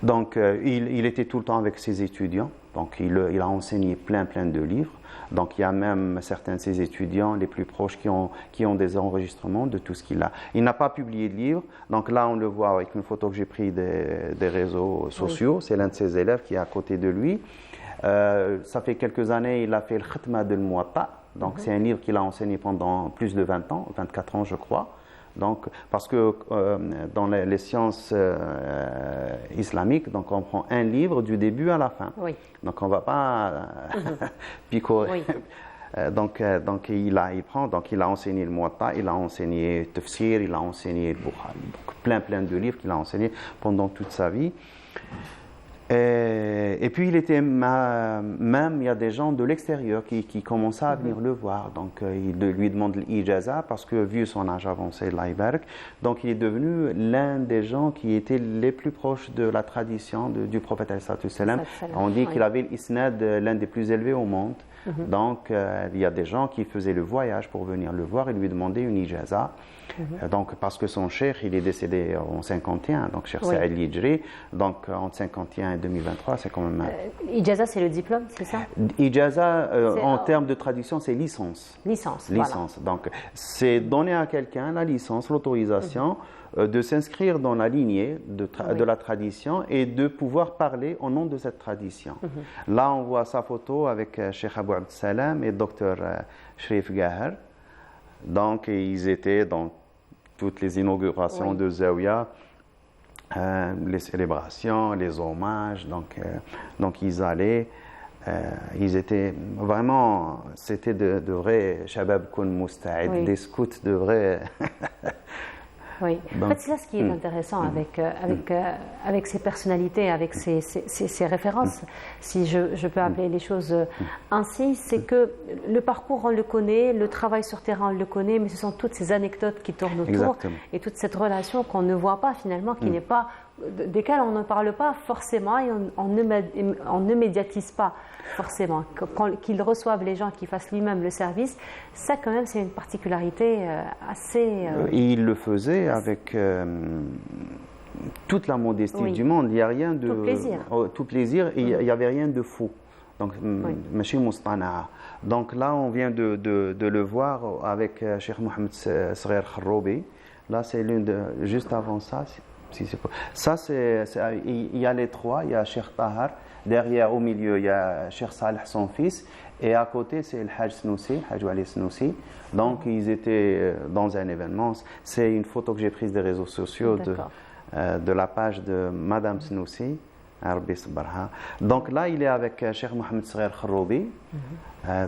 [SPEAKER 5] Donc il était tout le temps avec ses étudiants, donc il a enseigné plein de livres. Donc il y a même certains de ses étudiants les plus proches qui ont des enregistrements de tout ce qu'il a. Il n'a pas publié de livre, donc là on le voit avec une photo que j'ai prise des réseaux sociaux. C'est l'un de ses élèves qui est à côté de lui. Ça fait quelques années, il a fait le Khatma de Muwatta, donc c'est un livre qu'il a enseigné pendant plus de 20 ans, 24 ans je crois. Donc, parce que dans les sciences islamiques, donc on prend un livre du début à la fin. Oui. Donc on ne va pas picorer. Oui. Donc il a enseigné le Muwatta, il a enseigné Tafsir, il a enseigné le Bukhari. Donc plein de livres qu'il a enseigné pendant toute sa vie. Et puis il était même il y a des gens de l'extérieur qui commençaient à venir le voir. Donc il lui demande l'ijaza parce que vu son âge avancé, donc il est devenu l'un des gens qui étaient les plus proches de la tradition du prophète sallallahu alayhi wa sallam. On dit qu'il avait l'isnad l'un des plus élevés au monde. Donc il y a des gens qui faisaient le voyage pour venir le voir et lui demander une ijaza. Donc parce que son cheikh il est décédé en 51, donc Cheikh Saïd Lidjri, donc entre 51 et 2023 c'est quand même...
[SPEAKER 1] Ijaza c'est le diplôme, c'est ça?
[SPEAKER 5] Ijaza en termes de traduction c'est licence.
[SPEAKER 1] Licence.
[SPEAKER 5] Voilà. Donc c'est donner à quelqu'un la licence, l'autorisation de s'inscrire dans la lignée de la tradition et de pouvoir parler au nom de cette tradition. Là on voit sa photo avec Cheikh Abou Abd Salam et Dr Sherif Gahar. Donc ils étaient dans toutes les inaugurations de Zawiya, les célébrations, les hommages, donc ils allaient, ils étaient vraiment, c'était de vrais shabab kun musta'id, des scouts de vrais.
[SPEAKER 1] Oui.
[SPEAKER 5] Donc,
[SPEAKER 1] en fait, c'est ça ce qui est intéressant avec ces personnalités, avec ces références, si je peux appeler les choses ainsi, c'est que le parcours, on le connaît, le travail sur terrain, on le connaît, mais ce sont toutes ces anecdotes qui tournent autour
[SPEAKER 5] Exactement.
[SPEAKER 1] et toute cette relation qu'on ne voit pas finalement, qui n'est pas, desquelles on ne parle pas forcément et on ne médiatise pas forcément. Qu'ils reçoivent les gens, qu'ils fassent lui-même le service, ça quand même c'est une particularité assez...
[SPEAKER 5] Et il le faisait avec toute la modestie du monde. Il n'y a rien de...
[SPEAKER 1] Tout plaisir.
[SPEAKER 5] Tout plaisir, et il n'y avait rien de faux. Donc, Machi Moustana. Donc là, on vient de le voir avec Cheikh Mohamed Sghir Kharroubi. Là, c'est l'une de... Juste avant ça, si c'est pas... Ça, il y a les trois. Il y a Cheikh Tahar. Derrière, au milieu, il y a Cheikh Saleh, son fils. Et à côté, c'est le Hajj Snoussi, Hajj Wali Snoussi. Donc, ils étaient dans un événement. C'est une photo que j'ai prise des réseaux sociaux de la page de Madame Snoussi. Donc là, il est avec Cheikh Mohamed Sghir Kharroubi.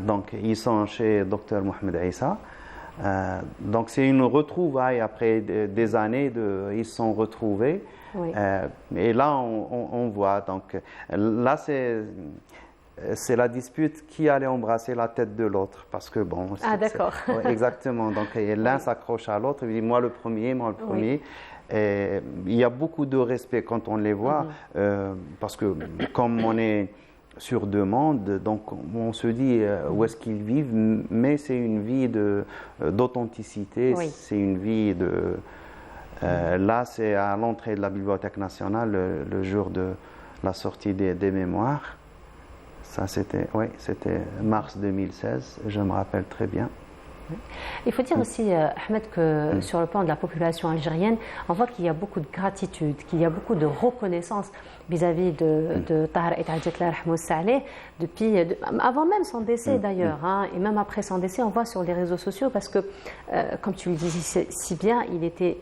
[SPEAKER 5] Donc, ils sont chez Dr Mohamed Issa. Donc, c'est une retrouvaille après des années. Ils se sont retrouvés. Oui. Et là, on voit. Donc, là, c'est la dispute qui allait embrasser la tête de l'autre. Parce que, bon.
[SPEAKER 1] Ah, d'accord.
[SPEAKER 5] Exactement. Donc, l'un s'accroche à l'autre. Il dit moi le premier, moi le premier. Oui. Et il y a beaucoup de respect quand on les voit. Parce que, comme on est sur demande, donc on se dit où est-ce qu'ils vivent, mais c'est une vie d'authenticité, c'est une vie de... là, c'est à l'entrée de la Bibliothèque nationale, le jour de la sortie des mémoires. Ça, c'était mars 2016, je me rappelle très bien.
[SPEAKER 1] Il faut dire aussi, Ahmed, que sur le plan de la population algérienne, on voit qu'il y a beaucoup de gratitude, qu'il y a beaucoup de reconnaissance vis-à-vis de Tahar Et Hadjet depuis avant même son décès d'ailleurs, hein, et même après son décès, on voit sur les réseaux sociaux parce que, comme tu le disais si bien, il était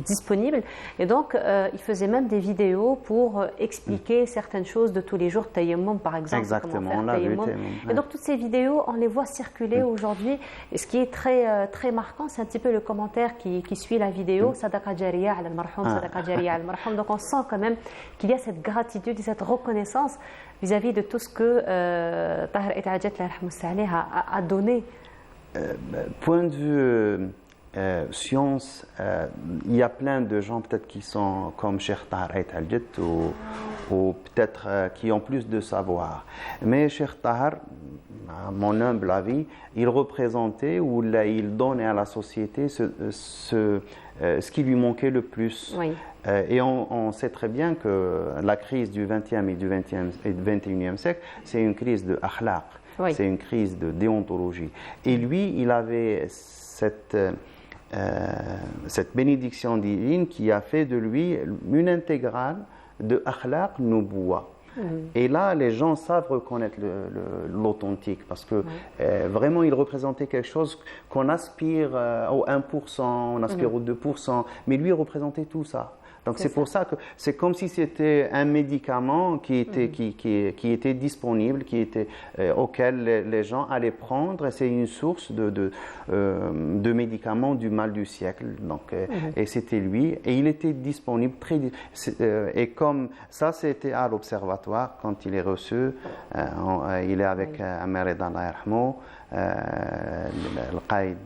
[SPEAKER 1] disponible et donc il faisait même des vidéos pour expliquer certaines choses de tous les jours, Tayammum par exemple.
[SPEAKER 5] Exactement, on l'a vu.
[SPEAKER 1] Et donc toutes ces vidéos, on les voit circuler aujourd'hui. Et ce qui est très marquant, c'est un petit peu le commentaire qui suit la vidéo, Sadaqa Jariya al marhum, Sadaqa Jariya al marhum. Donc on sent quand même qu'il y a cette gratitude et cette reconnaissance vis-à-vis de tout ce que Tahar Et Hadjet a donné.
[SPEAKER 5] Point de vue science, il y a plein de gens peut-être qui sont comme Cheikh Tahar Et Hadjet ou peut-être qui ont plus de savoir. Mais Cheikh Tahar, à mon humble avis, il représentait ou il donnait à la société ce qui lui manquait le plus.
[SPEAKER 1] Oui.
[SPEAKER 5] Et on sait très bien que la crise du XXe et du XXIe siècle, c'est une crise de akhlaq, c'est une crise de déontologie. Et lui, il avait cette bénédiction divine qui a fait de lui une intégrale de akhlaq nubuwa. Et là, les gens savent reconnaître l'authentique parce que vraiment, il représentait quelque chose qu'on aspire au 1%, on aspire au 2%, mais lui, il représentait tout ça. Donc c'est pour ça que c'est comme si c'était un médicament qui était disponible, auquel les gens allaient prendre. C'est une source de médicaments du mal du siècle. Donc, et c'était lui. Et il était disponible. Et comme ça, c'était à l'Observatoire quand il est reçu. Il est avec Amir Reda Allah yarhamou, le Qaïd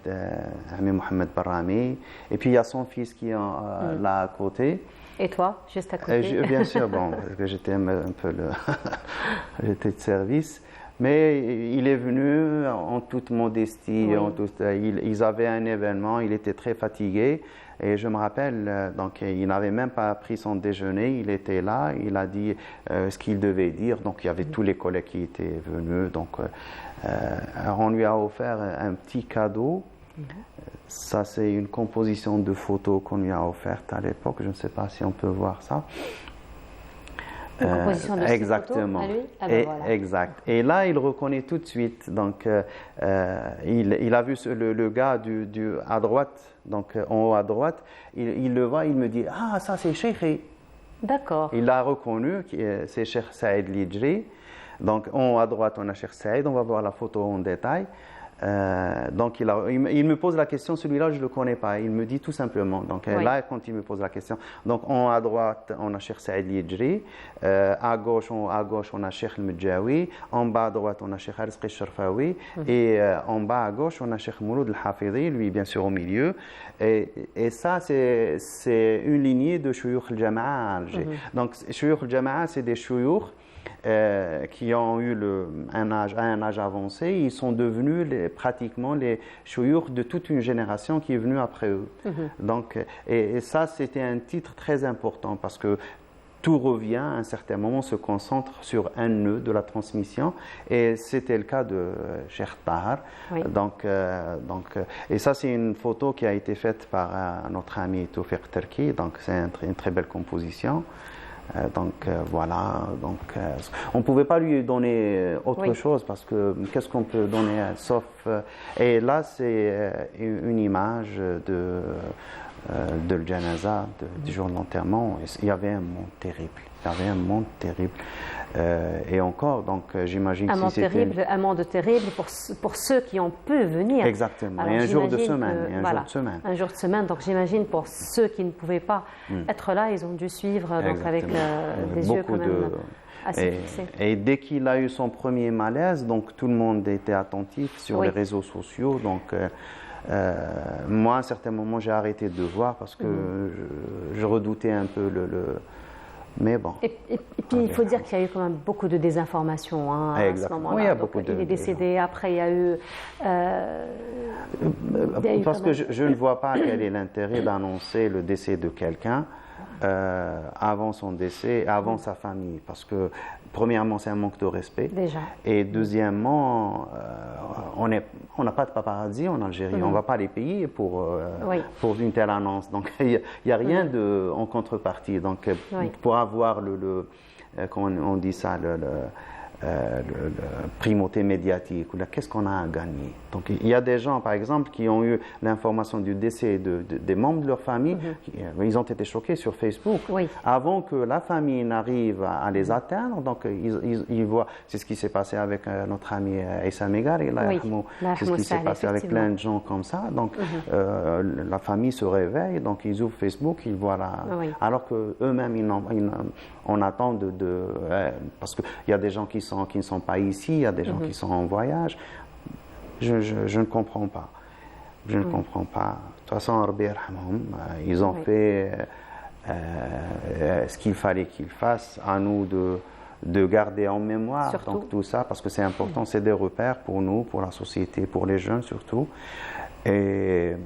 [SPEAKER 5] Ami Mohamed Barrami. Et puis il y a son fils qui est là à côté.
[SPEAKER 1] Et toi, juste à côté?
[SPEAKER 5] Bien sûr, bon, parce que j'étais un peu j'étais de service. Mais il est venu en toute modestie. Ils avaient un événement, il était très fatigué. Et je me rappelle, donc, il n'avait même pas pris son déjeuner, il était là, il a dit ce qu'il devait dire. Donc il y avait tous les collègues qui étaient venus. Donc on lui a offert un petit cadeau. Ça, c'est une composition de photos qu'on lui a offerte à l'époque. Je ne sais pas si on peut voir ça.
[SPEAKER 1] Une composition de
[SPEAKER 5] exactement.
[SPEAKER 1] Photos à lui. Voilà.
[SPEAKER 5] Exact. Et là, il reconnaît tout de suite. Donc, il a vu le gars à droite, donc en haut à droite. Il le voit, il me dit « Ah, ça c'est Cheikh ».
[SPEAKER 1] D'accord.
[SPEAKER 5] Il l'a reconnu, c'est Cheikh Saïd Lidjri. Donc, en haut à droite, on a Cheikh Saïd. On va voir la photo en détail. Donc il me pose la question, celui-là je ne le connais pas, il me dit tout simplement. Donc là, quand il me pose la question, donc à droite on a Cheikh Saïd Lidjri, à gauche on a Cheikh Al-Medjawi, en bas à droite on a Cheikh Rizqi Al-Sharfawi, et en bas à gauche on a Cheikh Mouloud Al-Hafidhi, lui bien sûr au milieu. Et ça c'est une lignée de Shuyukh Al-Jama'a à Alger. Donc Shuyukh Al-Jama'a, c'est des shuyukh qui ont eu un âge avancé, ils sont devenus pratiquement les shuyukh de toute une génération qui est venue après eux. Donc, et ça, c'était un titre très important parce que tout revient à un certain moment, se concentre sur un nœud de la transmission, et c'était le cas de Cheikh Tahar. Et ça, c'est une photo qui a été faite par notre ami Toufiq Terki, donc c'est une très belle composition. Voilà, on ne pouvait pas lui donner autre chose parce que qu'est-ce qu'on peut donner sauf. Et là, c'est une image de le janaza, du jour de l'enterrement. Il y avait un monde terrible. Et encore, donc j'imagine
[SPEAKER 1] un monde terrible pour ceux qui ont pu venir.
[SPEAKER 5] Exactement.
[SPEAKER 1] Alors,
[SPEAKER 5] et un jour de semaine.
[SPEAKER 1] Un jour de semaine. Donc j'imagine pour ceux qui ne pouvaient pas être là, ils ont dû suivre donc, avec des yeux quand même assez fixés.
[SPEAKER 5] Et dès qu'il a eu son premier malaise, donc tout le monde était attentif sur les réseaux sociaux. Donc moi, à un certain moment, j'ai arrêté de voir parce que je redoutais un peu mais bon.
[SPEAKER 1] Et puis, il faut dire qu'il y a eu quand même beaucoup de désinformation à ce moment-là.
[SPEAKER 5] Oui, il y a beaucoup
[SPEAKER 1] il est décédé, après il y a eu...
[SPEAKER 5] parce que je ne vois pas quel est l'intérêt d'annoncer le décès de quelqu'un avant son décès, avant sa famille. Parce que, premièrement, c'est un manque de respect.
[SPEAKER 1] Déjà.
[SPEAKER 5] Et deuxièmement, on n'a pas de paparazzi en Algérie. On ne va pas les payer pour une telle annonce. Donc, il n'y a rien en contrepartie. Donc, pour avoir comment on dit ça, primauté médiatique, qu'est-ce qu'on a à gagner? Donc il y a des gens, par exemple, qui ont eu l'information du décès des membres de leur famille, ils ont été choqués sur Facebook. Avant que la famille n'arrive à les atteindre, donc ils voient, c'est ce qui s'est passé avec notre ami Issa Megari, c'est ce qui s'est passé avec plein de gens comme ça. Donc la famille se réveille, donc ils ouvrent Facebook, ils voient alors qu'eux-mêmes, on attend parce qu'il y a des gens qui ne sont pas ici, il y a des gens qui sont en voyage. Je ne comprends pas. Je ne comprends pas. De toute façon, Rabbi yarhamhum, ils ont fait ce qu'il fallait qu'ils fassent. À nous de garder en mémoire donc, tout ça, parce que c'est important, c'est des repères pour nous, pour la société, pour les jeunes surtout. Et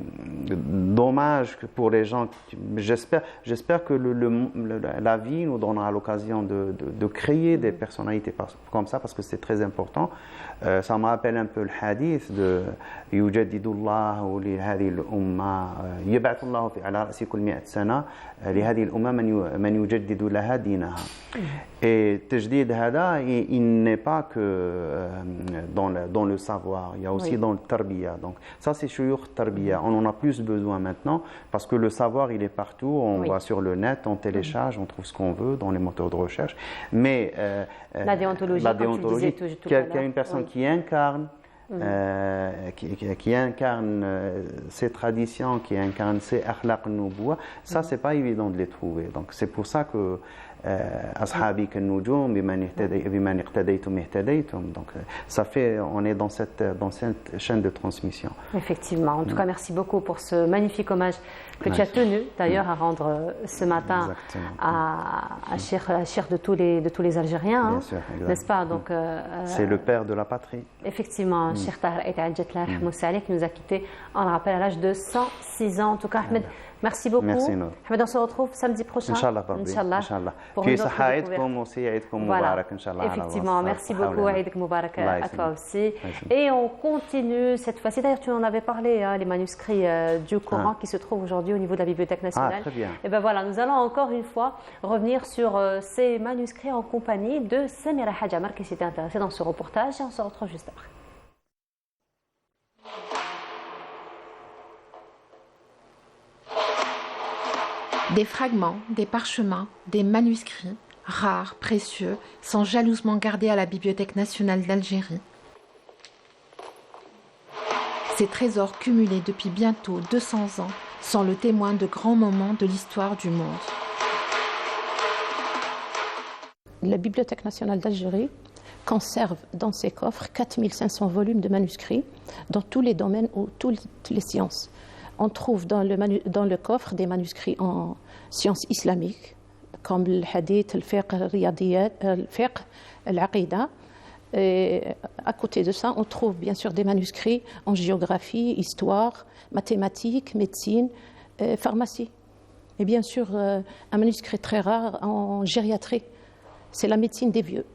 [SPEAKER 5] dommage que pour les gens, j'espère que la vie nous donnera l'occasion de créer des personnalités comme ça, parce que c'est très important. Ça me rappelle un peu le hadith de يجدد الله لهذه الأمة يبعث الله على رأس كل 100 سنة لهذه الأمة من يجدد لها دينها. Et tajdid hada, il n'est pas que dans le savoir, il y a aussi dans le tarbiya. Donc ça c'est shuyukh tarbiya. On en a plus besoin maintenant parce que le savoir il est partout. On va sur le net, on télécharge, on trouve ce qu'on veut dans les moteurs de recherche. Mais
[SPEAKER 1] la déontologie,
[SPEAKER 5] qu'il y a une personne qui incarne qui incarne ces traditions, qui incarne ces akhlaq nubuwa, ça c'est pas évident de les trouver. Donc c'est pour ça que ashabi kan-nujum biman iqtadaytum ihtadaytum. Donc ça fait, on est dans cette chaîne de transmission.
[SPEAKER 1] Effectivement. En tout cas, merci beaucoup pour ce magnifique hommage que tu as tenu d'ailleurs à rendre ce matin à Cheikh de tous les Algériens,
[SPEAKER 5] bien sûr,
[SPEAKER 1] n'est-ce pas? Donc
[SPEAKER 5] c'est le père de la patrie.
[SPEAKER 1] Effectivement, Cheikh Tahar Aït Adjetlah qui nous a quittés, on le rappelle, à l'âge de 106 ans. En tout cas, Ahmed, merci beaucoup.
[SPEAKER 5] Merci, Nour.
[SPEAKER 1] Ahmed, on se retrouve samedi prochain.
[SPEAKER 5] Inch'Allah.
[SPEAKER 1] Pour une autre découverte.
[SPEAKER 5] aussi, Aïdkoum Moubarak, Inch'Allah.
[SPEAKER 1] Effectivement, merci beaucoup, Aïd Moubarak à toi aussi. Et on continue cette fois-ci. D'ailleurs, tu en avais parlé, les manuscrits du Coran qui se trouvent aujourd'hui au niveau de la Bibliothèque nationale.
[SPEAKER 5] Très bien.
[SPEAKER 1] Et bien voilà, nous allons encore une fois revenir sur ces manuscrits en compagnie de Samira Hadjamar qui s'était intéressée dans ce reportage. Et on se retrouve juste après.
[SPEAKER 6] Des fragments, des parchemins, des manuscrits, rares, précieux, sont jalousement gardés à la Bibliothèque nationale d'Algérie. Ces trésors cumulés depuis bientôt 200 ans sont le témoin de grands moments de l'histoire du monde.
[SPEAKER 7] La Bibliothèque nationale d'Algérie conserve dans ses coffres 4500 volumes de manuscrits dans tous les domaines ou toutes les sciences. On trouve dans le coffre des manuscrits en sciences islamiques, comme le hadith, le fiqh, le riyadiyat, le fiqh, l'aqida. Et à côté de ça, on trouve bien sûr des manuscrits en géographie, histoire, mathématiques, médecine, pharmacie. Et bien sûr, un manuscrit très rare en gériatrie, c'est la médecine des vieux.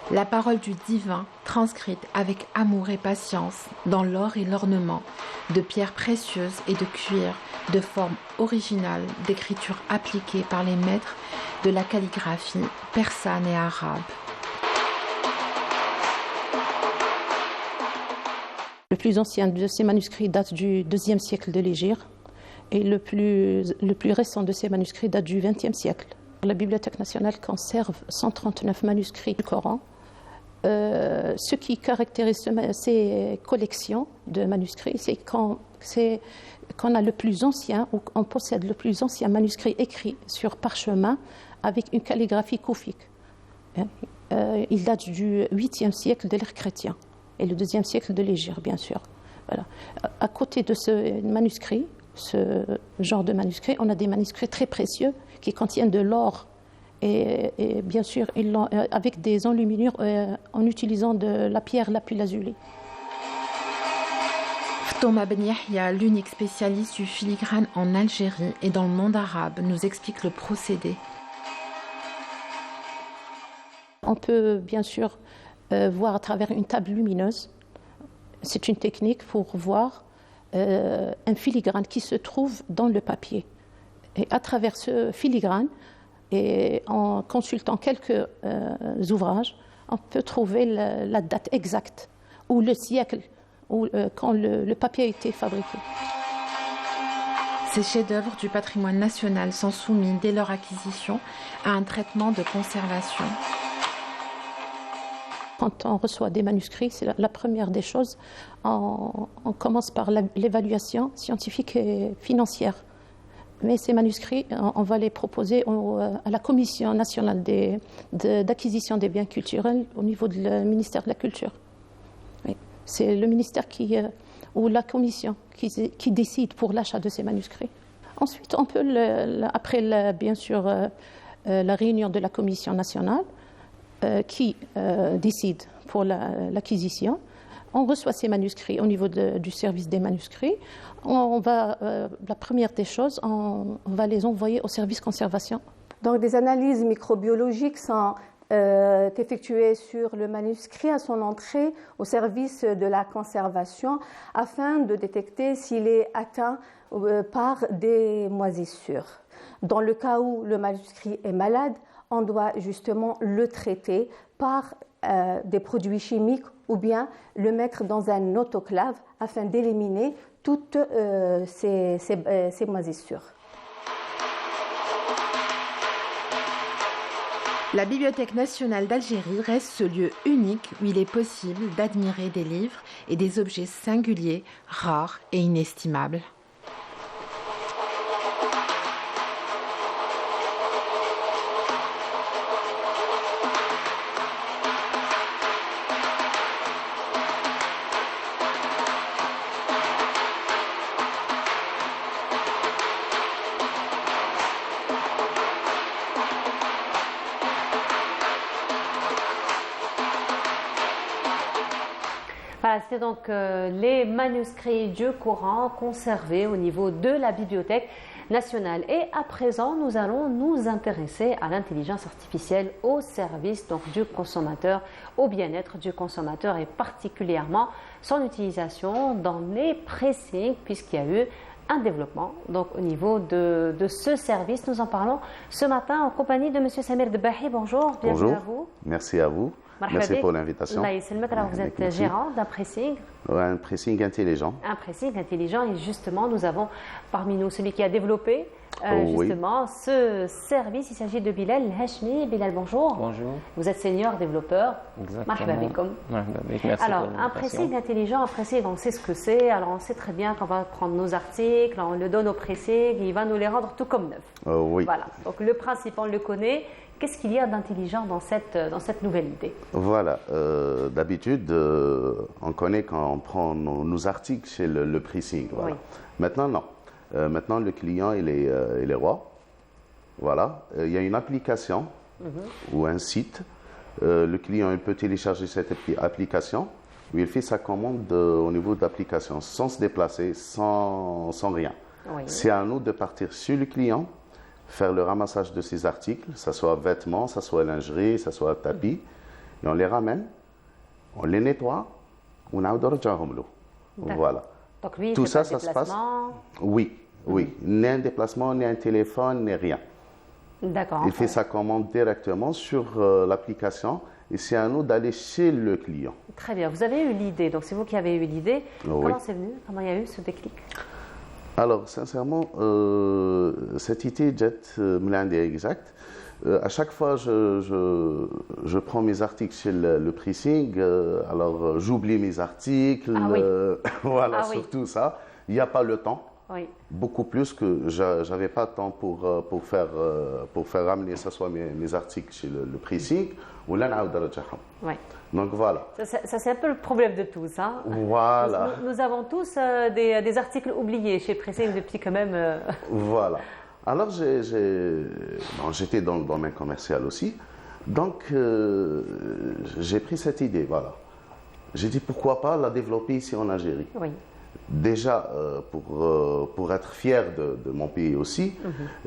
[SPEAKER 6] La parole du divin, transcrite avec amour et patience, dans l'or et l'ornement, de pierres précieuses et de cuir, de forme originale, d'écriture appliquée par les maîtres de la calligraphie persane et arabe.
[SPEAKER 7] Le plus ancien de ces manuscrits date du IIe siècle de l'Hégire et le plus récent de ces manuscrits date du XXe siècle. La Bibliothèque nationale conserve 139 manuscrits du Coran. Ce qui caractérise ces collections de manuscrits, c'est qu'on a le plus ancien, ou on possède le plus ancien manuscrit écrit sur parchemin avec une calligraphie koufique. Il date du 8e siècle de l'ère chrétien et le 2e siècle de l'Hégire, bien sûr. Voilà. À côté de ce manuscrit, ce genre de manuscrit, on a des manuscrits très précieux qui contiennent de l'or. Et bien sûr, avec des enluminures en utilisant de la pierre lapis-lazuli.
[SPEAKER 6] Thomas Ben Yahya, l'unique spécialiste du filigrane en Algérie et dans le monde arabe, nous explique le procédé.
[SPEAKER 7] On peut bien sûr voir à travers une table lumineuse. C'est une technique pour voir un filigrane qui se trouve dans le papier. Et à travers ce filigrane, et en consultant quelques ouvrages, on peut trouver la date exacte ou le siècle quand le papier a été fabriqué.
[SPEAKER 6] Ces chefs-d'œuvre du patrimoine national sont soumis dès leur acquisition à un traitement de conservation.
[SPEAKER 7] Quand on reçoit des manuscrits, c'est la première des choses. On commence par l'évaluation scientifique et financière. Mais ces manuscrits, on va les proposer à la Commission nationale d'acquisition des biens culturels au niveau du ministère de la Culture. Oui. C'est le ministère ou la Commission qui décide pour l'achat de ces manuscrits. Ensuite, on peut, après bien sûr la réunion de la Commission nationale qui décide pour l'acquisition, on reçoit ces manuscrits au niveau du service des manuscrits. La première des choses, on va les envoyer au service conservation.
[SPEAKER 8] Donc des analyses microbiologiques sont effectuées sur le manuscrit à son entrée au service de la conservation afin de détecter s'il est atteint par des moisissures. Dans le cas où le manuscrit est malade, on doit justement le traiter par des produits chimiques ou bien le mettre dans un autoclave afin d'éliminer toutes ces moisissures.
[SPEAKER 6] La Bibliothèque nationale d'Algérie reste ce lieu unique où il est possible d'admirer des livres et des objets singuliers, rares et inestimables.
[SPEAKER 1] Voilà, c'était donc les manuscrits du Coran conservés au niveau de la Bibliothèque nationale. Et à présent, nous allons nous intéresser à l'intelligence artificielle au service donc, du consommateur, au bien-être du consommateur et particulièrement son utilisation dans les pressings puisqu'il y a eu un développement donc, au niveau de ce service. Nous en parlons ce matin en compagnie de M. Samir Debahi. Bonjour, bienvenue à vous.
[SPEAKER 9] Merci à vous. Merci pour l'invitation.
[SPEAKER 1] Alors, vous êtes gérant d'un pressing.
[SPEAKER 9] Un pressing intelligent.
[SPEAKER 1] Un pressing intelligent et justement nous avons parmi nous celui qui a développé justement ce service. Il s'agit de Bilal Hashmi. Bilal, bonjour.
[SPEAKER 10] Bonjour.
[SPEAKER 1] Vous êtes senior développeur.
[SPEAKER 10] Exactement. Merci.
[SPEAKER 1] Alors, un pressing intelligent, un pressing, on sait ce que c'est. Alors, on sait très bien qu'on va prendre nos articles, on le donne au pressing, il va nous les rendre tout comme neuf.
[SPEAKER 9] Oui.
[SPEAKER 1] Voilà. Donc, le principe, on le connaît. Qu'est-ce qu'il y a d'intelligent dans cette nouvelle idée?
[SPEAKER 9] Voilà. D'habitude, on connaît quand on prend nos articles chez le pressing. Voilà. Oui. Maintenant, non. Maintenant, le client, il est roi. Voilà. Il y a une application ou un site. Le client il peut télécharger cette application où il fait sa commande au niveau de l'application sans se déplacer, sans rien. Oui. C'est à nous de partir sur le client, faire le ramassage de ses articles, que ce soit vêtements, que ce soit lingerie, que ce soit tapis, et on les ramène, on les nettoie, on a voilà.
[SPEAKER 1] Donc lui,
[SPEAKER 9] tout ça, ça se passe. Oui, ni un déplacement, ni un téléphone, ni rien.
[SPEAKER 1] D'accord.
[SPEAKER 9] Il fait sa commande directement sur l'application et c'est à nous d'aller chez le client.
[SPEAKER 1] Très bien. Vous avez eu l'idée, donc c'est vous qui avez eu l'idée. Oui. Comment c'est venu? Comment il y a eu ce déclic?
[SPEAKER 9] Alors, sincèrement, cette idée, Jet, me l'a exact. À chaque fois, je prends mes articles chez le pressing, alors j'oublie mes articles, voilà, surtout ça. Il n'y a pas le temps.
[SPEAKER 1] Oui.
[SPEAKER 9] Beaucoup plus que j'avais pas de temps pour faire ramener ce soit mes articles chez le pressing ou là
[SPEAKER 1] oui.
[SPEAKER 9] Donc voilà.
[SPEAKER 1] Ça c'est un peu le problème de tous. Hein.
[SPEAKER 9] Voilà.
[SPEAKER 1] Nous avons tous des articles oubliés chez pressing depuis quand même.
[SPEAKER 9] Voilà. Alors j'étais dans le domaine commercial aussi, donc j'ai pris cette idée. Voilà. J'ai dit pourquoi pas la développer ici en Algérie.
[SPEAKER 1] Oui.
[SPEAKER 9] Déjà, pour être fier de mon pays aussi,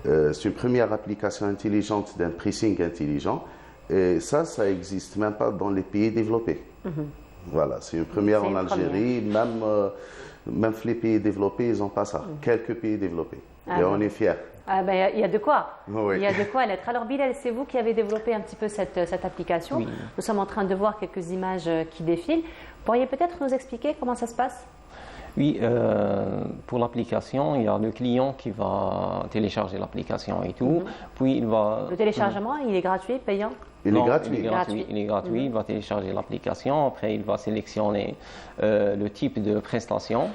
[SPEAKER 9] c'est une première application intelligente d'un pressing intelligent. Et ça existe même pas dans les pays développés. Voilà, c'est une première en Algérie. Même les pays développés, ils n'ont pas ça. Quelques pays développés. Et on est fiers.
[SPEAKER 1] Il y a de quoi.
[SPEAKER 9] Oui.
[SPEAKER 1] Il y a de quoi l'être. Alors Bilal, c'est vous qui avez développé un petit peu cette application. Oui. Nous sommes en train de voir quelques images qui défilent. Pourriez peut-être nous expliquer comment ça se passe?
[SPEAKER 10] Oui, pour l'application, il y a le client qui va télécharger l'application et tout. Puis il va.
[SPEAKER 1] Le téléchargement, il est gratuit, payant?
[SPEAKER 9] Il est gratuit.
[SPEAKER 10] Il est gratuit. Il va télécharger l'application. Après, il va sélectionner le type de prestation.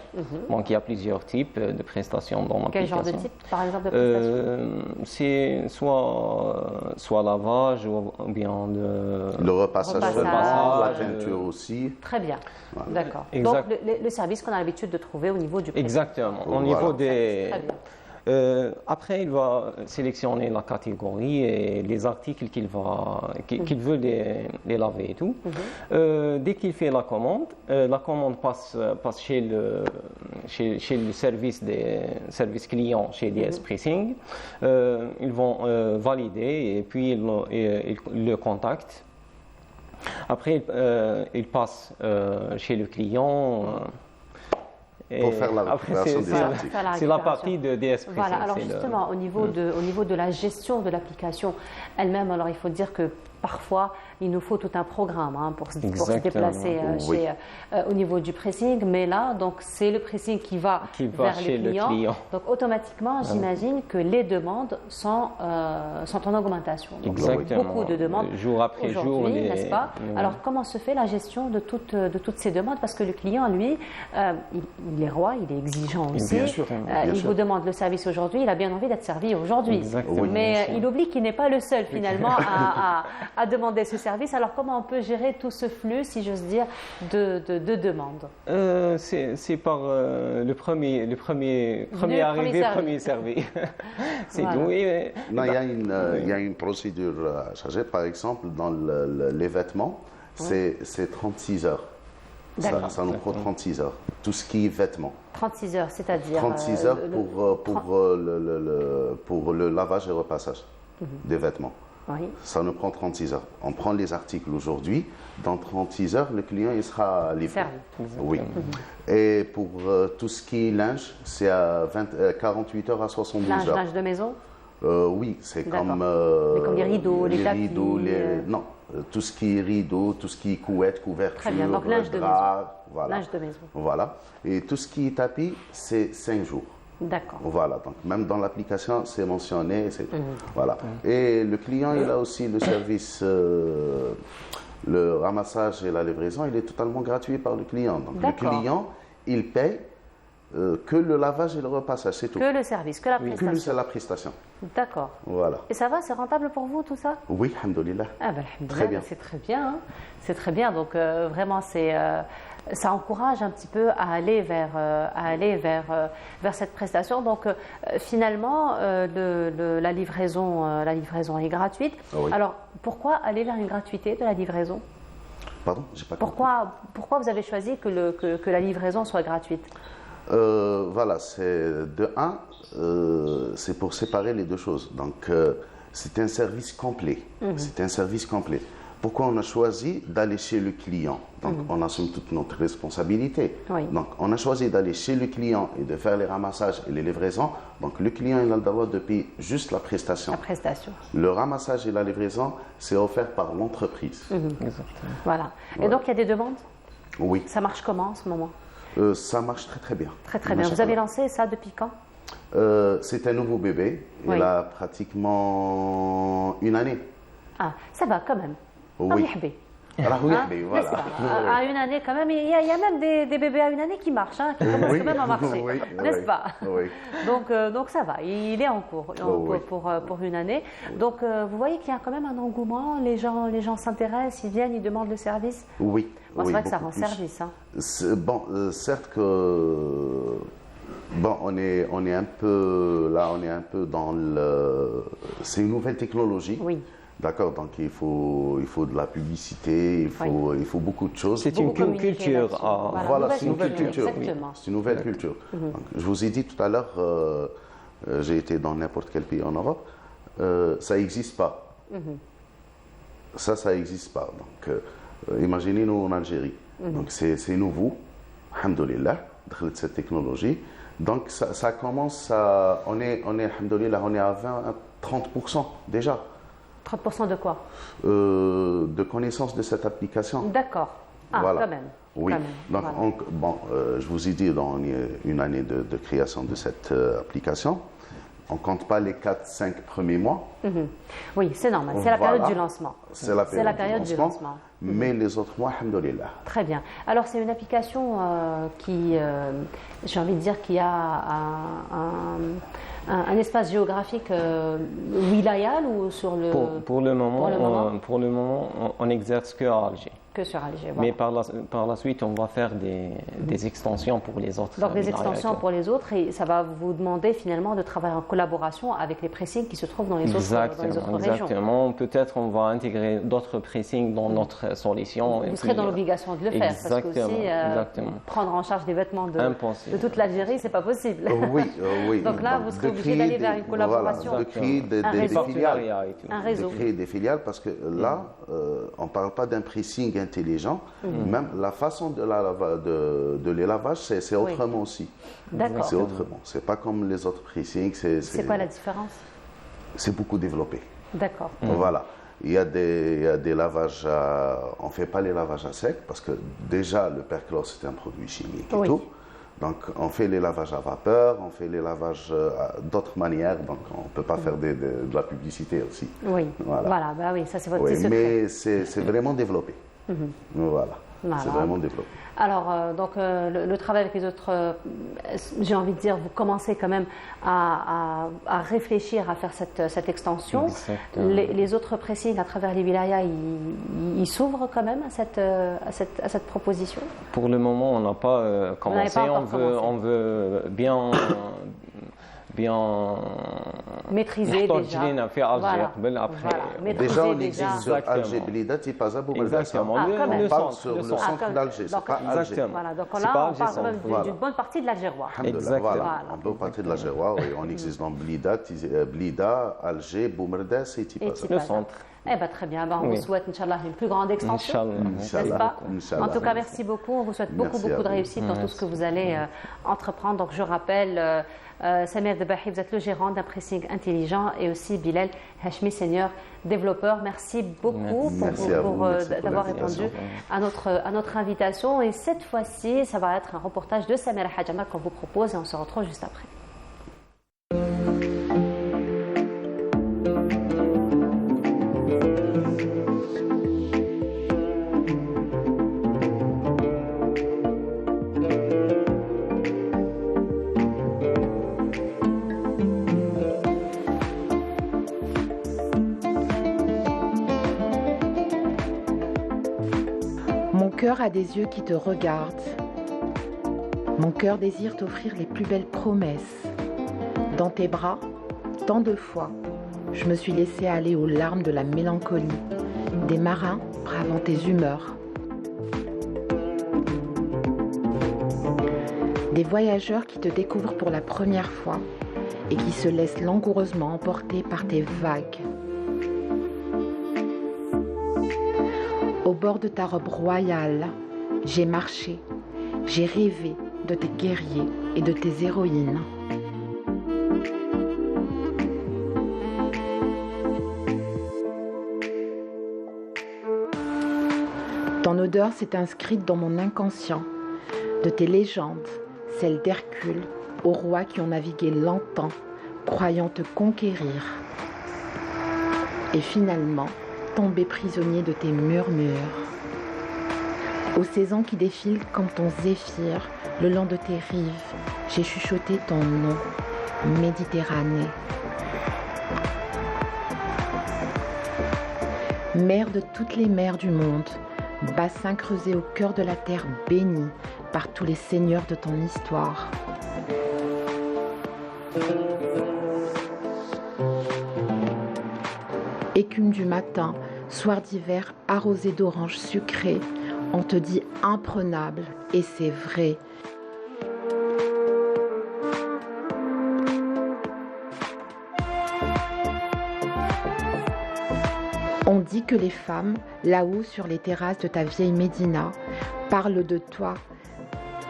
[SPEAKER 10] Donc, il y a plusieurs types de prestations dans l'application.
[SPEAKER 1] Quel genre de type, par exemple, de prestation?
[SPEAKER 10] C'est soit lavage ou bien
[SPEAKER 9] le repassage, la teinture aussi.
[SPEAKER 1] Très bien. Voilà. D'accord. Donc, le service qu'on a l'habitude de trouver au niveau du prix.
[SPEAKER 10] Exactement. Au niveau des. Très bien. Après, il va sélectionner la catégorie et les articles qu'il veut les laver et tout. Dès qu'il fait la commande passe chez le service client, chez DS Pressing. Ils vont valider et puis ils le contactent. Après, il passe chez le client.
[SPEAKER 9] Pour faire la récupération des articles.
[SPEAKER 10] C'est la partie de DS Pressing.
[SPEAKER 1] Voilà, alors justement, au niveau de la gestion de l'application elle-même, alors il faut dire que parfois, il nous faut tout un programme pour se déplacer au niveau du pressing. Mais là, donc, c'est le pressing qui va vers le client. Donc, automatiquement, j'imagine que les demandes sont en augmentation. Donc,
[SPEAKER 10] exactement.
[SPEAKER 1] Beaucoup de demandes
[SPEAKER 10] jour après jour,
[SPEAKER 1] n'est-ce pas? Alors, comment se fait la gestion de toutes ces demandes? Parce que le client, lui, il est roi, il est exigeant aussi.
[SPEAKER 10] Bien sûr,
[SPEAKER 1] il vous demande le service aujourd'hui, il a bien envie d'être servi aujourd'hui. Mais il oublie qu'il n'est pas le seul, finalement, à demander ce service. Alors, comment on peut gérer tout ce flux, si j'ose dire, de demandes?
[SPEAKER 10] C'est par le premier arrivé, premier servi. C'est tout.
[SPEAKER 9] Non, il y a une procédure à charger. Par exemple, dans les vêtements, c'est 36 heures. Ça nous prend 36 heures. Tout ce qui est vêtements.
[SPEAKER 1] 36 heures, c'est-à-dire
[SPEAKER 9] 36 heures pour le lavage et repassage des vêtements.
[SPEAKER 1] Oui.
[SPEAKER 9] Ça nous prend 36 heures. On prend les articles aujourd'hui. Dans 36 heures, le client il sera livré. Oui. Et pour tout ce qui est linge, c'est à 48 heures à 72 heures.
[SPEAKER 1] Linge de maison?
[SPEAKER 9] Oui, c'est comme
[SPEAKER 1] les rideaux, les tapis.
[SPEAKER 9] Non, tout ce qui est rideaux, tout ce qui est couette, couverture,
[SPEAKER 1] très bien. Donc, linge de
[SPEAKER 9] drap,
[SPEAKER 1] maison.
[SPEAKER 9] voilà.
[SPEAKER 1] Linge de maison.
[SPEAKER 9] Voilà. Et tout ce qui est tapis, c'est 5 jours.
[SPEAKER 1] D'accord.
[SPEAKER 9] Voilà, donc même dans l'application, c'est mentionné. Voilà. Et le client, il a aussi le service, le ramassage et la livraison, il est totalement gratuit par le client. Donc le client, il paye que le lavage et le repassage, c'est tout.
[SPEAKER 1] Que le service, que la prestation.
[SPEAKER 9] Que la prestation.
[SPEAKER 1] D'accord.
[SPEAKER 9] Voilà.
[SPEAKER 1] Et ça va, c'est rentable pour vous tout ça?
[SPEAKER 9] Oui, alhamdoulilah.
[SPEAKER 1] Ah ben, alhamdoulilah,
[SPEAKER 9] très bien.
[SPEAKER 1] C'est très bien. Hein. C'est très bien. Donc vraiment, ça encourage un petit peu à aller vers cette prestation. Donc finalement, la livraison est gratuite.
[SPEAKER 9] Ah oui.
[SPEAKER 1] Alors pourquoi aller vers une gratuité de la livraison?
[SPEAKER 9] Pardon, j'ai pas
[SPEAKER 1] compris. Pourquoi vous avez choisi que la livraison soit gratuite?
[SPEAKER 9] Voilà, c'est de un, c'est pour séparer les deux choses. Donc, c'est un service complet. C'est un service complet. Pourquoi on a choisi d'aller chez le client? Donc, on assume toute notre responsabilité.
[SPEAKER 1] Oui.
[SPEAKER 9] Donc, on a choisi d'aller chez le client et de faire les ramassages et les livraisons. Donc, le client, il a le droit de payer juste la prestation.
[SPEAKER 1] La prestation.
[SPEAKER 9] Le ramassage et la livraison, c'est offert par l'entreprise.
[SPEAKER 10] Exactement.
[SPEAKER 1] Voilà. Et donc, il y a des demandes?
[SPEAKER 9] Oui.
[SPEAKER 1] Ça marche comment en ce moment?
[SPEAKER 9] Ça marche très très bien.
[SPEAKER 1] Très très bien. Vous avez lancé ça depuis quand?
[SPEAKER 9] C'est un nouveau bébé.
[SPEAKER 1] Oui.
[SPEAKER 9] Il a pratiquement une année.
[SPEAKER 1] Ah, ça va quand même.
[SPEAKER 9] Oui.
[SPEAKER 1] Voilà. À une année quand même, il y a même des bébés à une année qui marchent, qui commencent quand même à marcher, n'est-ce pas?
[SPEAKER 9] Oui.
[SPEAKER 1] Donc ça va, il est en cours pour une année. Donc vous voyez qu'il y a quand même un engouement, les gens s'intéressent, ils viennent, ils demandent le service.
[SPEAKER 9] Oui.
[SPEAKER 1] Bon, c'est vrai que ça rend service. Hein.
[SPEAKER 9] Certes que on est un peu dans c'est une nouvelle technologie.
[SPEAKER 1] Oui.
[SPEAKER 9] D'accord, donc il faut de la publicité, il faut beaucoup de choses.
[SPEAKER 10] C'est une culture.
[SPEAKER 9] Voilà, c'est une nouvelle culture.
[SPEAKER 1] Exactement.
[SPEAKER 9] C'est une nouvelle culture. Donc, je vous ai dit tout à l'heure, j'ai été dans n'importe quel pays en Europe, ça n'existe pas. Ça n'existe pas. Donc, imaginez-nous en Algérie. Donc, c'est nouveau, alhamdoulilah, de cette technologie. Donc, ça commence à. On est alhamdoulilah, on est à 20 à 30% déjà.
[SPEAKER 1] 30% de quoi?
[SPEAKER 9] De connaissance de cette application.
[SPEAKER 1] D'accord. Ah,
[SPEAKER 9] voilà.
[SPEAKER 1] Quand même.
[SPEAKER 9] Oui.
[SPEAKER 1] Quand même.
[SPEAKER 9] Donc, je vous ai dit, dans une année de création de cette application, on ne compte pas les 4-5 premiers mois.
[SPEAKER 1] Oui, c'est normal. C'est la période du lancement.
[SPEAKER 9] C'est la période du lancement. Mais les autres mois, alhamdoulilah.
[SPEAKER 1] Très bien. Alors, c'est une application qui, j'ai envie de dire, qui a un espace géographique wilayal ou sur le...
[SPEAKER 10] Pour le moment, on exerce que à Alger.
[SPEAKER 1] Que sur Alger, voilà.
[SPEAKER 10] Mais par la suite, on va faire des extensions pour les autres.
[SPEAKER 1] Donc des extensions pour les autres, et ça va vous demander finalement de travailler en collaboration avec les pressings qui se trouvent dans les autres régions.
[SPEAKER 10] Exactement. Peut-être on va intégrer d'autres pressings dans notre solution.
[SPEAKER 1] Vous serez dans l'obligation de le faire, parce que aussi prendre en charge des vêtements de toute l'Algérie, c'est pas possible.
[SPEAKER 9] Oui.
[SPEAKER 1] Donc là, vous serez obligé d'aller vers une collaboration.
[SPEAKER 9] De créer des filiales.
[SPEAKER 1] Un réseau.
[SPEAKER 9] De créer des filiales, parce que là, on ne parle pas d'un pressing intelligent, même la façon de les lavages, c'est autrement aussi.
[SPEAKER 1] D'accord.
[SPEAKER 9] C'est autrement. C'est pas comme les autres pressings.
[SPEAKER 1] C'est quoi la différence?
[SPEAKER 9] C'est beaucoup développé.
[SPEAKER 1] D'accord.
[SPEAKER 9] Voilà. Il y a des lavages on ne fait pas les lavages à sec parce que déjà le perchlore c'est un produit chimique et tout. Donc on fait les lavages à vapeur, on fait les lavages d'autres manières, donc on ne peut pas faire de la publicité aussi.
[SPEAKER 1] Oui, voilà, bah oui, ça c'est votre secret.
[SPEAKER 9] Mais c'est vraiment développé. Voilà. C'est vraiment développé.
[SPEAKER 1] Alors, donc, le travail avec les autres, j'ai envie de dire, vous commencez quand même à réfléchir à faire cette extension. Les autres pressings à travers les wilayas, ils s'ouvrent quand même à cette proposition?
[SPEAKER 10] Pour le moment, on n'a pas commencé. On veut bien
[SPEAKER 1] maîtriser déjà.
[SPEAKER 9] Déjà, on existe sur Alger Blida, Tipaza, Boumerda. On parle sur le centre d'Alger, c'est pas Alger.
[SPEAKER 1] Voilà, donc là, on parle d'une bonne partie de l'Algérois.
[SPEAKER 9] Voilà, une bonne partie de l'Algérois, oui. On existe dans Blida, Alger, Boumerda, c'est Tipaza.
[SPEAKER 10] Le centre.
[SPEAKER 1] Eh bien, très bien. On vous souhaite, Inch'Allah, une plus grande extension. N'est-ce pas? En tout cas, merci beaucoup. On vous souhaite beaucoup de réussite dans tout ce que vous allez entreprendre. Donc, je rappelle, Samir Debahi, vous êtes le gérant d'un pressing intelligent, et aussi Bilal Hachmi, senior développeur. Merci beaucoup d'avoir répondu à notre invitation. Et cette fois-ci, ça va être un reportage de Samira Hadjama qu'on vous propose, et on se retrouve juste après.
[SPEAKER 6] cœur a des yeux qui te regardent. Mon cœur désire t'offrir les plus belles promesses. Dans tes bras, tant de fois, je me suis laissée aller aux larmes de la mélancolie, des marins bravant tes humeurs. Des voyageurs qui te découvrent pour la première fois et qui se laissent langoureusement emporter par tes vagues. Au bord de ta robe royale, j'ai marché, j'ai rêvé de tes guerriers et de tes héroïnes. Ton odeur s'est inscrite dans mon inconscient, de tes légendes, celles d'Hercule, aux rois qui ont navigué longtemps, croyant te conquérir. Et finalement, tombé prisonnier de tes murmures. Aux saisons qui défilent comme ton zéphyr, le long de tes rives, j'ai chuchoté ton nom, Méditerranée. Mère de toutes les mers du monde, bassin creusé au cœur de la terre bénie par tous les seigneurs de ton histoire. Écume du matin, soir d'hiver arrosé d'oranges sucrées, on te dit imprenable et c'est vrai. On dit que les femmes, là-haut sur les terrasses de ta vieille Médina, parlent de toi,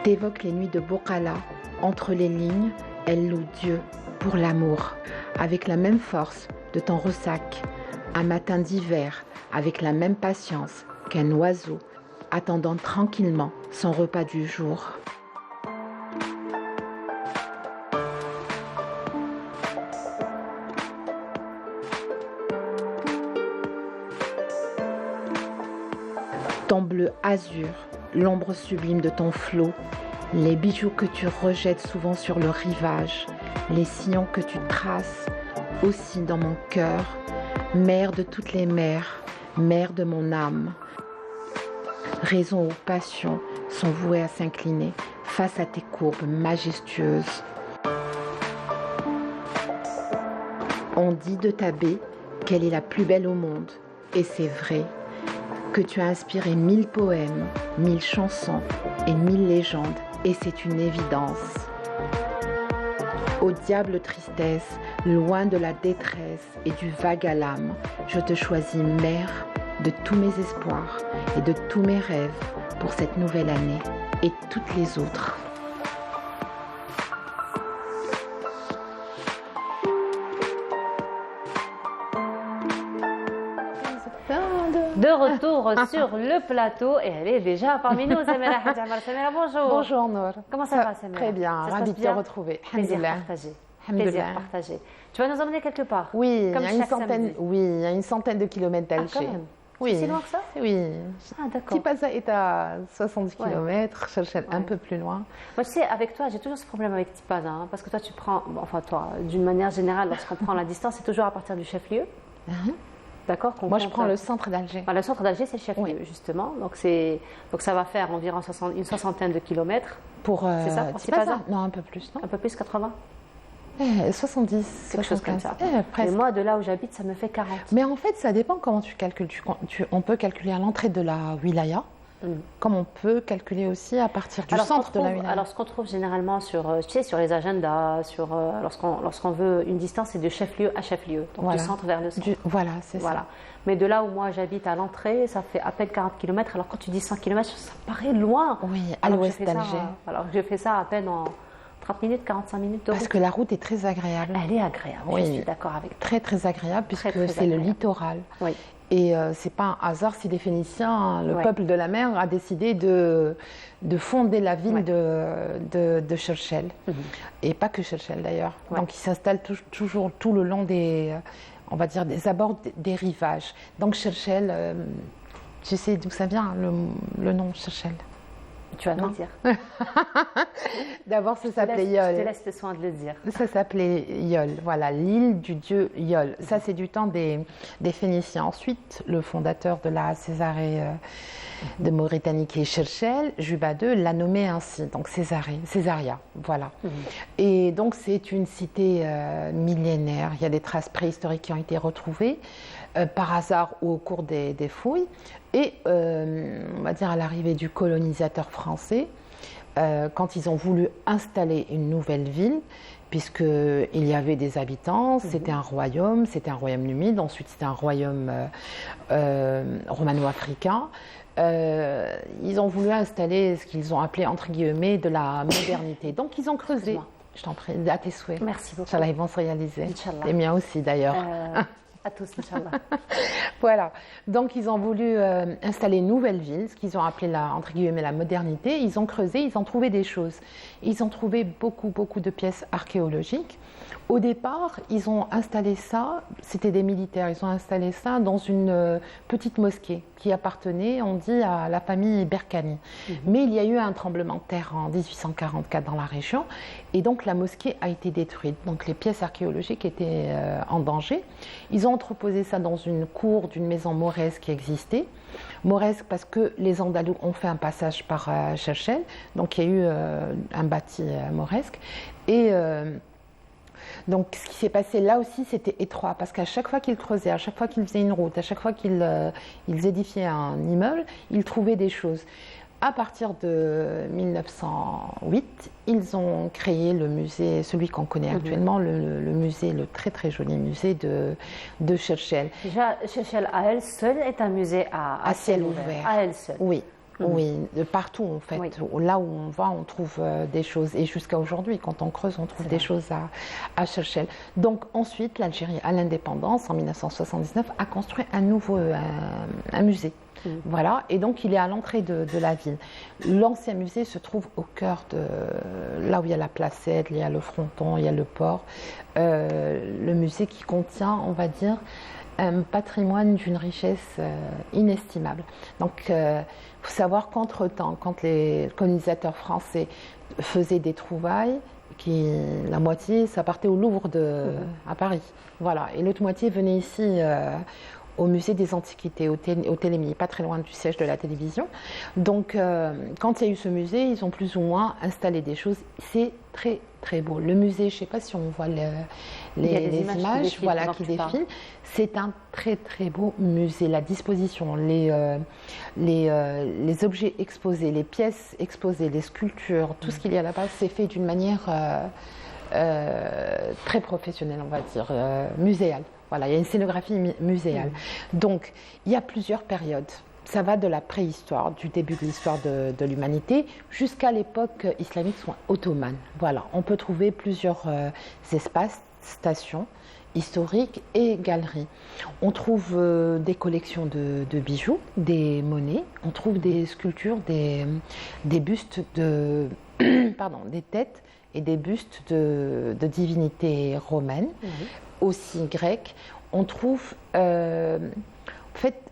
[SPEAKER 6] t'évoquent les nuits de Bokala. Entre les lignes, elles louent Dieu pour l'amour, avec la même force de ton ressac, un matin d'hiver, avec la même patience qu'un oiseau, attendant tranquillement son repas du jour. Ton bleu azur, l'ombre sublime de ton flot, les bijoux que tu rejettes souvent sur le rivage, les sillons que tu traces aussi dans mon cœur, mère de toutes les mères, mère de mon âme. Raison ou passion sont vouées à s'incliner face à tes courbes majestueuses. On dit de ta baie qu'elle est la plus belle au monde, et c'est vrai, que tu as inspiré 1000 poèmes, 1000 chansons et 1000 légendes, et c'est une évidence. Ô diable tristesse, loin de la détresse et du vague à l'âme, je te choisis mère de tous mes espoirs et de tous mes rêves pour cette nouvelle année et toutes les autres.
[SPEAKER 1] De retour sur le plateau et elle est déjà parmi nous, Samira Hadj Amar. Samira, bonjour.
[SPEAKER 11] Bonjour Nour.
[SPEAKER 1] Comment ça va, Samira?
[SPEAKER 11] Très bien, ravie de te retrouver.
[SPEAKER 1] Plaisir partagé. Plaisir partagé. Tu vas nous emmener quelque part?
[SPEAKER 11] Oui,
[SPEAKER 1] comme
[SPEAKER 11] il y a une centaine de kilomètres d'Alger.
[SPEAKER 1] Oui. C'est si loin que ça?
[SPEAKER 11] Oui.
[SPEAKER 1] Ah, d'accord.
[SPEAKER 11] Tipaza est à 70 km, Cherchel un peu plus loin.
[SPEAKER 1] Moi, tu sais, avec toi, j'ai toujours ce problème avec Tipaza, hein, parce que toi, tu prends, enfin toi, d'une manière générale, lorsqu'on prend la distance, c'est toujours à partir du chef-lieu. D'accord.
[SPEAKER 11] Moi, je prends le centre d'Alger.
[SPEAKER 1] Enfin, le centre d'Alger, c'est le chef-lieu, justement. Donc ça va faire environ une soixantaine de kilomètres.
[SPEAKER 11] C'est
[SPEAKER 1] ça, pour Tipaza?
[SPEAKER 11] Non, un peu plus, non?
[SPEAKER 1] Un peu plus, 80?
[SPEAKER 11] 70,
[SPEAKER 1] quelque chose comme ça.
[SPEAKER 11] Presque.
[SPEAKER 1] Et moi, de là où j'habite, ça me fait 40.
[SPEAKER 11] Mais en fait, ça dépend comment tu calcules. On peut calculer à l'entrée de la wilaya, comme on peut calculer aussi à partir du centre de la wilaya.
[SPEAKER 1] Alors, ce qu'on trouve généralement sur les agendas, lorsqu'on veut une distance, c'est de chef-lieu à chef-lieu, donc du centre vers le centre.
[SPEAKER 11] Voilà, c'est ça.
[SPEAKER 1] Mais de là où moi j'habite à l'entrée, ça fait à peine 40 km. Alors quand tu dis 100 km, ça paraît loin.
[SPEAKER 11] Oui, à l'ouest d'Alger.
[SPEAKER 1] Alors que je fais ça à peine en 30 minutes, 45 minutes de route.
[SPEAKER 11] Parce que la route est très agréable.
[SPEAKER 1] Elle est agréable, je suis d'accord avec toi.
[SPEAKER 11] Très, très agréable, puisque c'est le littoral.
[SPEAKER 1] Oui.
[SPEAKER 11] Et c'est pas un hasard si les Phéniciens, le peuple de la mer, a décidé de fonder la ville de Cherchel. Et pas que Cherchel d'ailleurs. Donc ils s'installent toujours tout le long des, on va dire, des abords des rivages. Donc Cherchel, tu sais d'où ça vient, le nom Cherchel?
[SPEAKER 1] Tu vas nous dire.
[SPEAKER 11] D'abord, ça s'appelait Yol.
[SPEAKER 1] Je te laisse le soin de le dire.
[SPEAKER 11] Ça s'appelait Yol, voilà, l'île du dieu Yol. Ça, c'est du temps des Phéniciens. Ensuite, le fondateur de la Césarée de Mauritanie qui est Cherchel, Juba II l'a nommé ainsi, donc Césaria, voilà. Et donc c'est une cité millénaire, il y a des traces préhistoriques qui ont été retrouvées par hasard ou au cours des fouilles. Et on va dire à l'arrivée du colonisateur français, quand ils ont voulu installer une nouvelle ville, puisqu'il y avait des habitants, c'était un royaume numide, ensuite c'était un royaume romano-africain. Ils ont voulu installer ce qu'ils ont appelé, entre guillemets, de la modernité. Donc ils ont creusé, je t'en prie, à tes souhaits.
[SPEAKER 1] Merci beaucoup.
[SPEAKER 11] Inch'Allah, ils vont se réaliser.
[SPEAKER 1] Inch'Allah.
[SPEAKER 11] Les miens aussi d'ailleurs.
[SPEAKER 1] À tous, Inch'Allah.
[SPEAKER 11] Voilà, donc ils ont voulu installer une nouvelle ville, ce qu'ils ont appelé entre guillemets la modernité. Ils ont creusé, ils ont trouvé des choses. Ils ont trouvé beaucoup de pièces archéologiques. Au départ, ils ont installé ça, c'était des militaires, ils ont installé ça dans une petite mosquée qui appartenait, on dit, à la famille Berkani. Mais il y a eu un tremblement de terre en 1844 dans la région et donc la mosquée a été détruite. Donc les pièces archéologiques étaient en danger. Ils ont entreposé ça dans une cour d'une maison mauresque qui existait. Mauresque parce que les Andalous ont fait un passage par Cherchel, donc il y a eu un bâti mauresque. Et donc ce qui s'est passé là aussi, c'était étroit, parce qu'à chaque fois qu'ils creusaient, à chaque fois qu'ils faisaient une route, à chaque fois qu'ils édifiaient un immeuble, ils trouvaient des choses. À partir de 1908, ils ont créé le musée, celui qu'on connaît actuellement, le musée, le très joli musée de Cherchel.
[SPEAKER 1] Déjà, Cherchel à elle seule est un musée à ciel ouvert. À elle seule.
[SPEAKER 11] Oui. Oui, de partout en fait. Oui. Là où on va, on trouve des choses. Et jusqu'à aujourd'hui, quand on creuse, on trouve des choses à Cherchel. Donc ensuite, l'Algérie, à l'indépendance, en 1979, a construit un nouveau musée. Voilà, et donc il est à l'entrée de la ville. L'ancien musée se trouve au cœur de là où il y a la placette, il y a le fronton, il y a le port. Le musée qui contient, on va dire, un patrimoine d'une richesse inestimable. Donc il faut savoir qu'entre-temps, quand les colonisateurs français faisaient des trouvailles, la moitié, ça partait au Louvre à Paris. Voilà, et l'autre moitié venait ici au musée des Antiquités, au Télémy, pas très loin du siège de la télévision. Donc, quand il y a eu ce musée, ils ont plus ou moins installé des choses. C'est très beau. Le musée, je ne sais pas si on voit les images qui défilent. C'est un très beau musée. La disposition, les objets exposés, les pièces exposées, les sculptures, tout ce qu'il y a là-bas, c'est fait d'une manière très professionnelle, on va dire, muséale. Voilà, il y a une scénographie muséale. Donc, il y a plusieurs périodes. Ça va de la préhistoire, du début de l'histoire de l'humanité, jusqu'à l'époque islamique ottomane. Voilà, on peut trouver plusieurs espaces, stations historiques et galeries. On trouve des collections de bijoux, des monnaies, on trouve des sculptures, des bustes des têtes et des bustes de divinités romaines, aussi grecques. On trouve, en fait,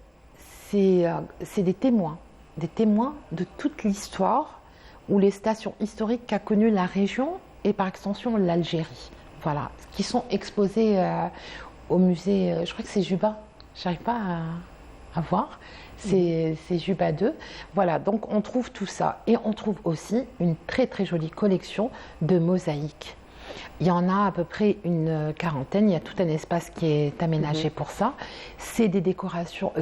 [SPEAKER 11] c'est des témoins de toute l'histoire ou les stations historiques qu'a connues la région et par extension l'Algérie. Voilà, qui sont exposés au musée, je crois que c'est Juba, j'arrive pas à voir, c'est Juba II. Voilà, donc on trouve tout ça. Et on trouve aussi une très jolie collection de mosaïques. Il y en a à peu près une quarantaine, il y a tout un espace qui est aménagé pour ça. C'est des décorations,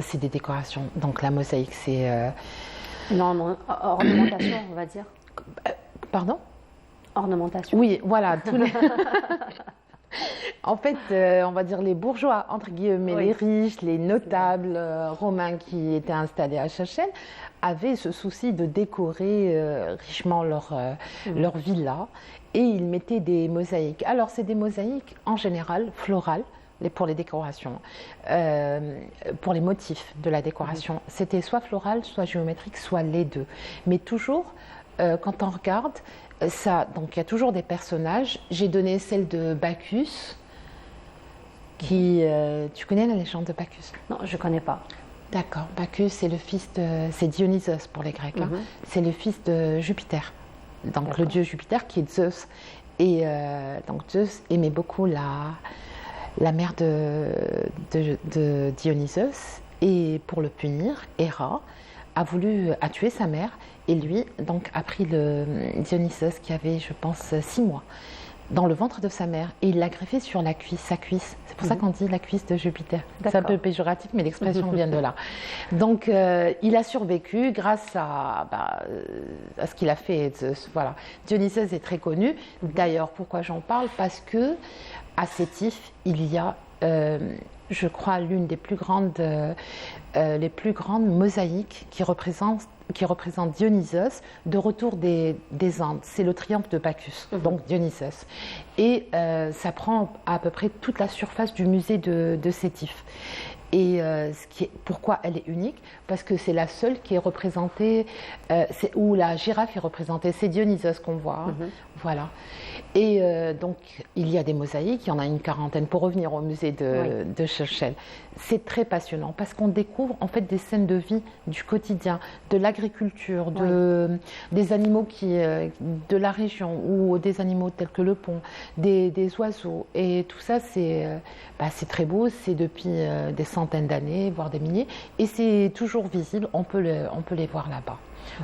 [SPEAKER 11] donc la mosaïque c'est...
[SPEAKER 1] ornementation, on va dire.
[SPEAKER 11] Pardon ?
[SPEAKER 1] Ornementation.
[SPEAKER 11] Oui, voilà. En fait, on va dire les bourgeois, entre guillemets, les riches, les notables romains qui étaient installés à Cherchel avaient ce souci de décorer richement leur villa et ils mettaient des mosaïques. Alors, c'est des mosaïques en général florales pour les décorations, pour les motifs de la décoration. C'était soit floral, soit géométrique, soit les deux. Mais toujours, quand on regarde, donc il y a toujours des personnages. J'ai donné celle de Bacchus, tu connais la légende de Bacchus?
[SPEAKER 1] Non, je ne connais pas.
[SPEAKER 11] D'accord, Bacchus c'est le fils c'est Dionysos pour les Grecs, c'est le fils de Jupiter, donc le dieu Jupiter qui est Zeus. Et donc Zeus aimait beaucoup la mère de Dionysos, et pour le punir, Héra
[SPEAKER 6] a tué sa mère et lui donc a pris le Dionysos qui avait, je pense, 6 mois dans le ventre de sa mère et il l'a greffé sur sa cuisse. C'est pour ça qu'on dit la cuisse de Jupiter. C'est un peu péjoratif, mais l'expression vient de là. Donc, il a survécu grâce à ce qu'il a fait. Voilà. Dionysos est très connu. D'ailleurs, pourquoi j'en parle? Parce que à Sétif, il y a, je crois, l'une des plus grandes mosaïques qui représente Dionysos de retour des Andes. C'est le triomphe de Bacchus, donc Dionysos. Et ça prend à peu près toute la surface du musée de Sétif. Et pourquoi elle est unique? Parce que c'est la seule qui est représentée, où la girafe est représentée. C'est Dionysos qu'on voit. Voilà. Et donc, il y a des mosaïques, il y en a une quarantaine. Pour revenir au musée de Churchill, c'est très passionnant parce qu'on découvre en fait des scènes de vie du quotidien, de l'agriculture, des animaux de la région ou des animaux tels que le pont, des oiseaux. Et tout ça, c'est très beau. C'est depuis des centaines d'années, voire des milliers. Et c'est toujours visible. On peut les voir là-bas.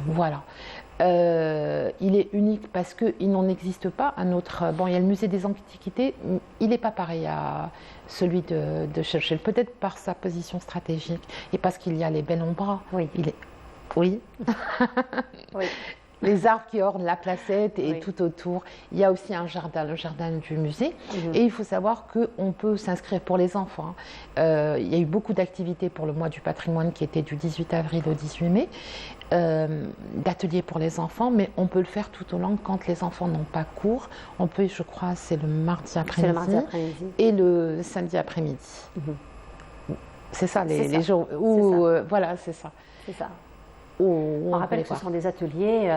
[SPEAKER 6] Voilà. Il est unique parce qu'il n'en existe pas un autre. Bon, il y a le musée des Antiquités, il n'est pas pareil à celui de Churchill, peut-être par sa position stratégique et parce qu'il y a les belles ombres. Oui. Oui. Les arbres qui ornent la placette et tout autour. Il y a aussi un jardin, le jardin du musée. Et il faut savoir qu'on peut s'inscrire pour les enfants. Il y a eu beaucoup d'activités pour le mois du patrimoine qui était du 18 avril au 18 mai. D'ateliers pour les enfants, mais on peut le faire tout au long quand les enfants n'ont pas cours. On peut, je crois, c'est le mardi après-midi et le samedi après-midi. C'est ça, les jours où... voilà, c'est ça.
[SPEAKER 1] C'est ça. On rappelle que ce sont des ateliers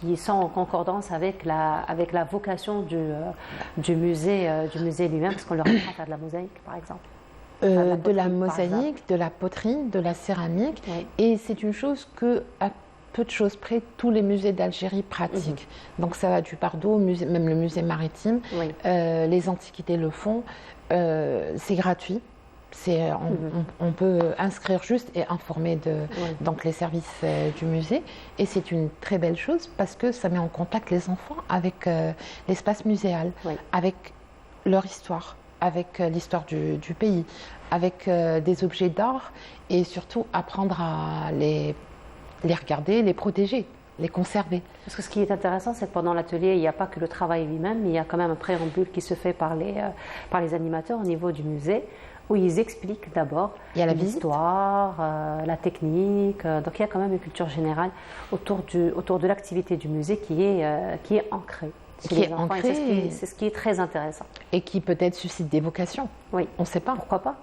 [SPEAKER 1] qui sont en concordance avec la vocation du musée lui-même, parce qu'on leur apprend à faire de la mosaïque, par exemple.
[SPEAKER 6] De la mosaïque, de la poterie, de la céramique. Et c'est une chose que, à peu de choses près, tous les musées d'Algérie pratiquent. Donc ça va du Bardo, même le musée maritime. Les antiquités le font. C'est gratuit. On peut inscrire juste et informer donc les services du musée. Et c'est une très belle chose parce que ça met en contact les enfants avec l'espace muséal, avec leur histoire, avec l'histoire du pays, avec des objets d'art et surtout apprendre à les regarder, les protéger, les conserver.
[SPEAKER 1] Parce que ce qui est intéressant, c'est que pendant l'atelier, il n'y a pas que le travail lui-même, mais il y a quand même un préambule qui se fait par les animateurs au niveau du musée, où ils expliquent d'abord l'histoire, la technique. Donc il y a quand même une culture générale autour de l'activité du musée qui est ancrée. C'est ce qui est très intéressant.
[SPEAKER 6] Et qui peut-être suscite des vocations.
[SPEAKER 1] Oui.
[SPEAKER 6] On ne sait pas.
[SPEAKER 1] Pourquoi pas?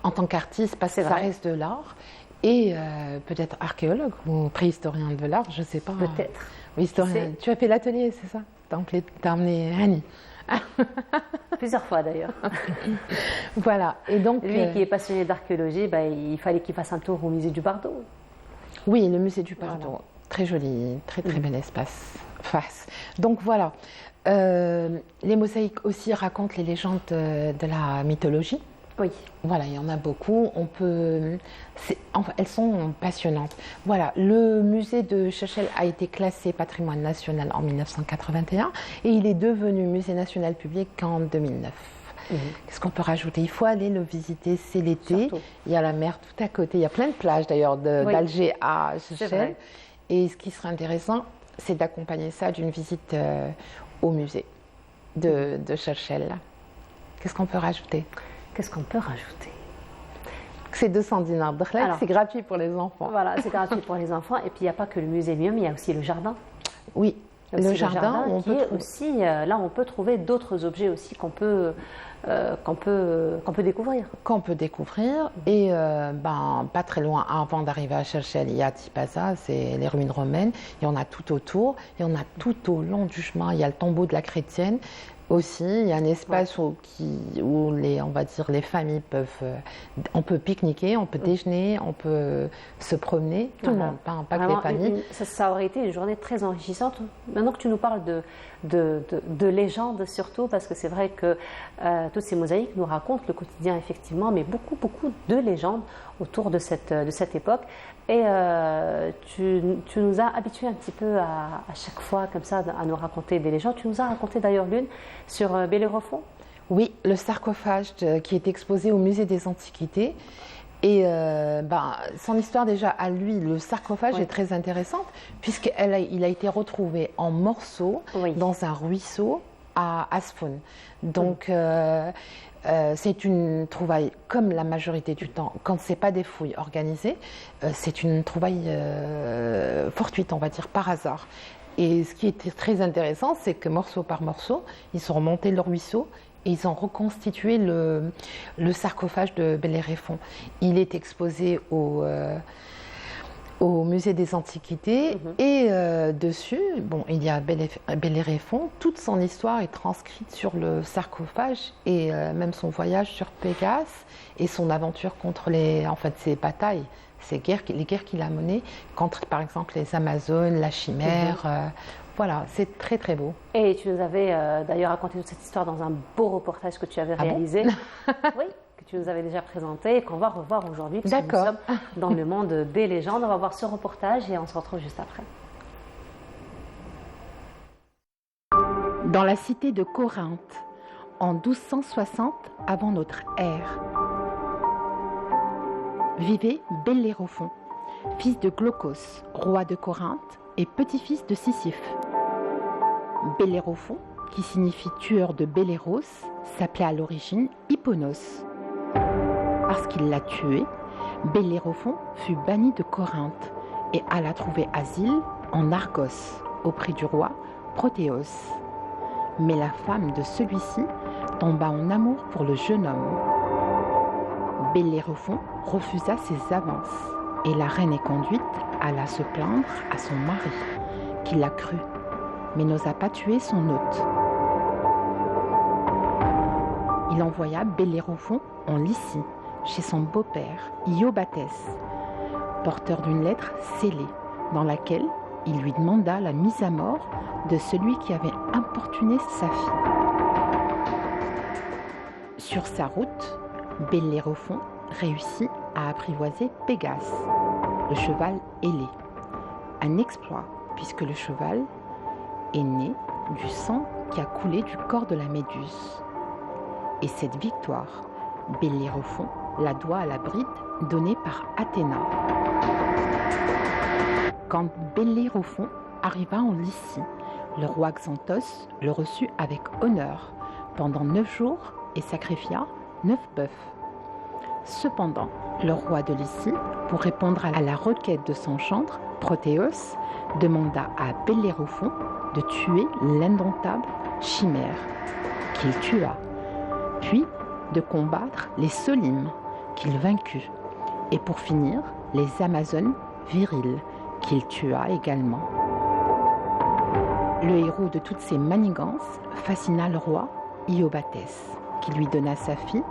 [SPEAKER 6] En tant qu'artiste, parce que ça reste de l'art. Et peut-être archéologue ou préhistorien de l'art, je ne sais pas.
[SPEAKER 1] Peut-être.
[SPEAKER 6] Historien. Tu as fait l'atelier, c'est ça? T'as emmené Annie.
[SPEAKER 1] Plusieurs fois d'ailleurs.
[SPEAKER 6] Voilà. Et donc,
[SPEAKER 1] lui qui est passionné d'archéologie, il fallait qu'il fasse un tour au musée du Bardo.
[SPEAKER 6] Oui, le musée du Bardo. Voilà. Très joli, très bel espace. Donc voilà. Les mosaïques aussi racontent les légendes de la mythologie.
[SPEAKER 1] Oui.
[SPEAKER 6] Voilà, il y en a beaucoup. Elles sont passionnantes. Voilà, le musée de Churchill a été classé patrimoine national en 1981 et il est devenu musée national public en 2009. Qu'est-ce qu'on peut rajouter? Il faut aller le visiter, c'est l'été. Il y a la mer tout à côté. Il y a plein de plages d'ailleurs d'Alger à Churchill. Et ce qui serait intéressant, c'est d'accompagner ça d'une visite au musée de Churchill. Qu'est-ce qu'on peut rajouter? C'est 200 dinars de khlag, c'est gratuit pour les enfants.
[SPEAKER 1] Voilà, c'est gratuit pour les enfants. Et puis il n'y a pas que le musée lui-même, il y a aussi le jardin.
[SPEAKER 6] Oui, le jardin
[SPEAKER 1] là on peut trouver d'autres objets aussi qu'on peut découvrir.
[SPEAKER 6] Et pas très loin, avant d'arriver à Churchill, il y a Tipaza, c'est les ruines romaines. Il y en a tout autour, il y en a tout au long du chemin. Il y a le tombeau de la chrétienne. Aussi, il y a un espace où les familles peuvent... on peut pique-niquer, on peut déjeuner, on peut se promener, tout le monde, pas que les familles.
[SPEAKER 1] Ça aurait été une journée très enrichissante. Maintenant que tu nous parles de légendes surtout, parce que c'est vrai que toutes ces mosaïques nous racontent le quotidien, effectivement, mais beaucoup de légendes autour de cette époque. Et tu nous as habitués un petit peu à chaque fois, comme ça, à nous raconter des légendes. Tu nous as raconté d'ailleurs l'une sur Bellérophon.
[SPEAKER 11] Oui, le sarcophage qui est exposé au musée des Antiquités. Et son histoire déjà à lui, le sarcophage est très intéressante puisqu'il a été retrouvé en morceaux dans un ruisseau à Asfoun. Donc c'est une trouvaille, comme la majorité du temps, quand ce n'est pas des fouilles organisées, c'est une trouvaille fortuite, on va dire, par hasard. Et ce qui était très intéressant, c'est que morceau par morceau, ils ont remonté le ruisseau. Et ils ont reconstitué le sarcophage de Bellérophon. Il est exposé au musée des Antiquités et dessus, il y a Bellérophon. Toute son histoire est transcrite sur le sarcophage et même son voyage sur Pégase et son aventure contre ses batailles, les guerres qu'il a menées contre, par exemple, les Amazones, la chimère. Voilà, c'est très très beau.
[SPEAKER 1] Et tu nous avais d'ailleurs raconté toute cette histoire dans un beau reportage que tu avais réalisé. Oui, que tu nous avais déjà présenté et qu'on va revoir aujourd'hui parce que nous sommes dans le monde des légendes. On va voir ce reportage et on se retrouve juste après.
[SPEAKER 6] Dans la cité de Corinthe, en 1260 avant notre ère, vivait Bellérophon, fils de Glaucos, roi de Corinthe et petit-fils de Sisyphe. Bellérophon, qui signifie tueur de Belléros, s'appelait à l'origine Hipponos. Parce qu'il l'a tué, Bellérophon fut banni de Corinthe et alla trouver asile en Argos, auprès du roi Protéos. Mais la femme de celui-ci tomba en amour pour le jeune homme. Bellérophon refusa ses avances et la reine éconduite alla se plaindre à son mari, qui la crut, mais n'osa pas tuer son hôte. Il envoya Bellérophon en Lycie, chez son beau-père, Iobatès, porteur d'une lettre scellée, dans laquelle il lui demanda la mise à mort de celui qui avait importuné sa fille. Sur sa route, Bellérophon réussit à apprivoiser Pégase, le cheval ailé. Un exploit, puisque le cheval est né du sang qui a coulé du corps de la Méduse. Et cette victoire, Bellérophon la doit à la bride donnée par Athéna. Quand Bellérophon arriva en Lycie, le roi Xanthos le reçut avec honneur pendant 9 jours et sacrifia 9 bœufs. Cependant, le roi de Lycie, pour répondre à la requête de son gendre, Protéos, demanda à Bellérophon de tuer l'indomptable chimère, qu'il tua, puis de combattre les Solimes, qu'il vaincut, et pour finir, les Amazones viriles, qu'il tua également. Le héros de toutes ces manigances fascina le roi Iobatès, qui lui donna sa fille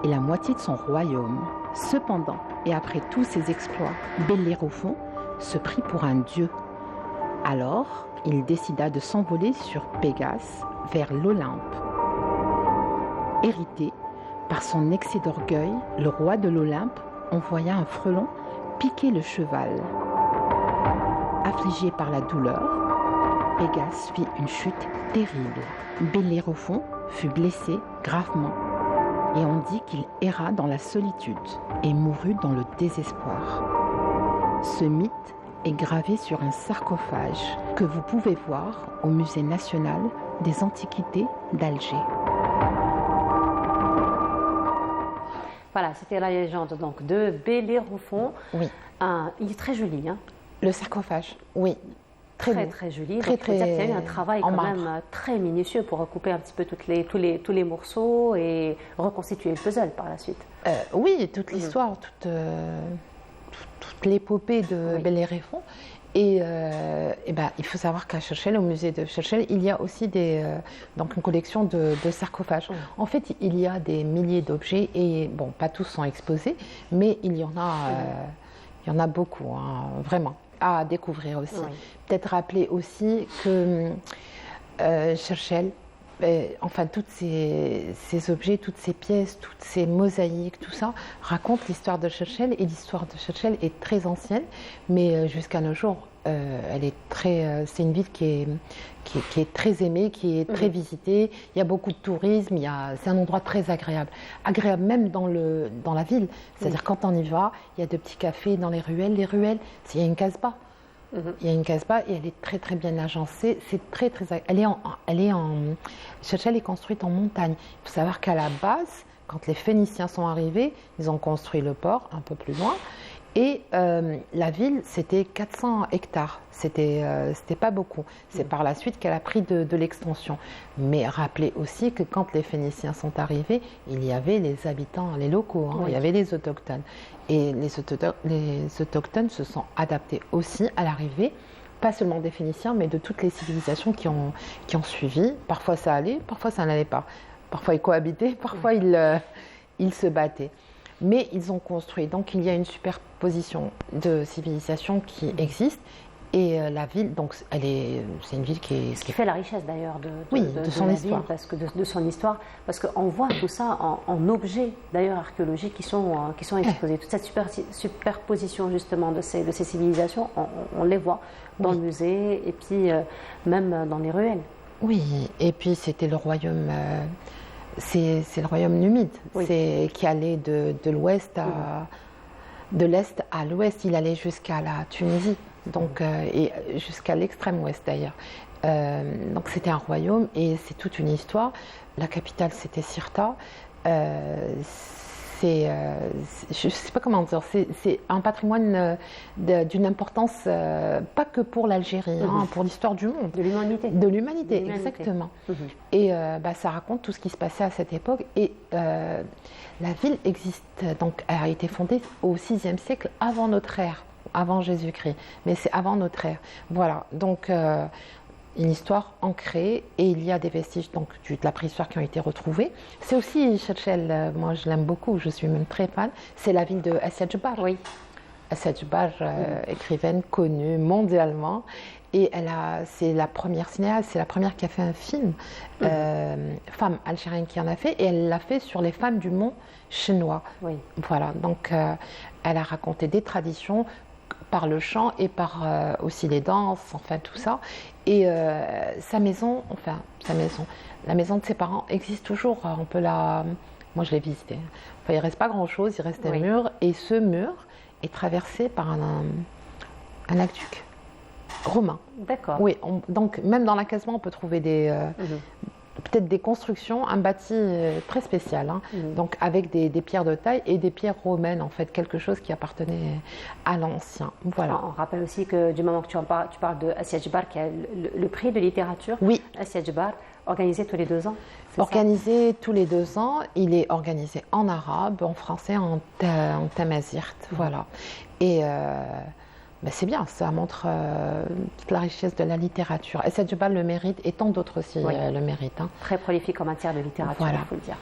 [SPEAKER 6] et la moitié de son royaume. Cependant, et après tous ces exploits, Bellérophon se prit pour un dieu. Alors, il décida de s'envoler sur Pégase vers l'Olympe. Irrité par son excès d'orgueil, le roi de l'Olympe envoya un frelon piquer le cheval. Affligé par la douleur, Pégase fit une chute terrible. Bellérophon fut blessé gravement et on dit qu'il erra dans la solitude et mourut dans le désespoir. Ce mythe est gravé sur un sarcophage que vous pouvez voir au Musée national des Antiquités d'Alger.
[SPEAKER 1] Voilà, c'était la légende donc, de Bellérophon.
[SPEAKER 11] Oui.
[SPEAKER 1] Il est très joli. Hein. Le sarcophage.
[SPEAKER 11] Oui.
[SPEAKER 1] Très joli. Très, il y a eu un travail quand même très minutieux pour recouper un petit peu tous les morceaux et reconstituer le puzzle par la suite.
[SPEAKER 11] Oui, toute l'histoire, toute l'épopée de Bellérophon. Et il faut savoir qu'à Cherchell, au musée de Cherchell, il y a aussi donc une collection de sarcophages. En fait, il y a des milliers d'objets et bon, pas tous sont exposés, mais il y en a beaucoup, hein, vraiment, à découvrir aussi. Peut-être rappeler aussi que Cherchell enfin, tous ces objets, toutes ces pièces, toutes ces mosaïques, tout ça raconte l'histoire de Churchill. Et l'histoire de Churchill est très ancienne, mais jusqu'à nos jours, c'est une ville qui est très aimée, qui est très visitée. Il y a beaucoup de tourisme, c'est un endroit très agréable. Agréable même dans la ville. C'est-à-dire quand on y va, il y a de petits cafés dans les ruelles. Les ruelles, il y a une casbah. Il y a une casbah et elle est très très bien agencée. C'est très très. Churchill est construite en montagne. Il faut savoir qu'à la base, quand les Phéniciens sont arrivés, ils ont construit le port un peu plus loin. Et la ville, c'était 400 hectares. C'était pas beaucoup. C'est par la suite qu'elle a pris de l'extension. Mais rappelez aussi que quand les Phéniciens sont arrivés, il y avait les habitants, les locaux, il y avait les autochtones. Et les autochtones se sont adaptés aussi à l'arrivée, pas seulement des Phéniciens, mais de toutes les civilisations qui ont suivi. Parfois ça allait, parfois ça n'allait pas. Parfois ils cohabitaient, parfois ils se battaient. Mais ils ont construit. Donc il y a une superposition de civilisations qui existe. Et la ville, donc, c'est une ville qui est...
[SPEAKER 1] Ce qui fait la richesse d'ailleurs de
[SPEAKER 11] son histoire.
[SPEAKER 1] De son histoire, parce qu'on voit tout ça en objets d'ailleurs archéologiques qui sont exposés. Toute cette superposition justement de ces civilisations, on les voit dans le musée et puis même dans les ruelles.
[SPEAKER 11] Oui, et puis c'était le royaume... c'est le royaume numide, qui allait de l'ouest de l'est à l'ouest. Il allait jusqu'à la Tunisie. Donc, et jusqu'à l'extrême ouest d'ailleurs. Donc c'était un royaume et c'est toute une histoire. La capitale c'était Cirta. Je ne sais pas comment dire, c'est un patrimoine d'une importance pas que pour l'Algérie, pour l'histoire du monde.
[SPEAKER 1] De l'humanité.
[SPEAKER 11] De l'humanité, exactement. Et ça raconte tout ce qui se passait à cette époque. Et la ville existe, donc elle a été fondée au VIe siècle avant notre ère. Avant Jésus-Christ, mais c'est avant notre ère. Voilà, donc une histoire ancrée et il y a des vestiges donc, de la préhistoire qui ont été retrouvés. C'est aussi Churchill, moi je l'aime beaucoup, je suis même très fan, c'est la ville de Assia Djebar.
[SPEAKER 1] Oui.
[SPEAKER 11] Assia Djebar, écrivaine connue mondialement. Et c'est la première cinéaste, c'est la première qui a fait un film, femme algérienne qui en a fait, et elle l'a fait sur les femmes du monde chinois.
[SPEAKER 1] Oui.
[SPEAKER 11] Voilà, donc elle a raconté des traditions par le chant et par aussi les danses, enfin tout ça. Et la maison de ses parents existe toujours. Moi je l'ai visitée. Enfin, il ne reste pas grand-chose, il reste un mur. Et ce mur est traversé par un aqueduc romain.
[SPEAKER 1] D'accord.
[SPEAKER 11] Oui, donc même dans l'encasement, on peut trouver peut-être des constructions, un bâti très spécial, donc avec des pierres de taille et des pierres romaines, en fait, quelque chose qui appartenait à l'ancien. Voilà.
[SPEAKER 1] On rappelle aussi que du moment que tu parles de Assia Djebar, qui a le prix de littérature, Assia Djebar, organisé tous les 2 ans.
[SPEAKER 11] Organisé tous les 2 ans, il est organisé en arabe, en français, en tamazight, voilà. Et c'est bien, ça montre toute la richesse de la littérature. Assia Djebar le mérite et tant d'autres aussi le méritent.
[SPEAKER 1] Très prolifique en matière de littérature, il faut le dire.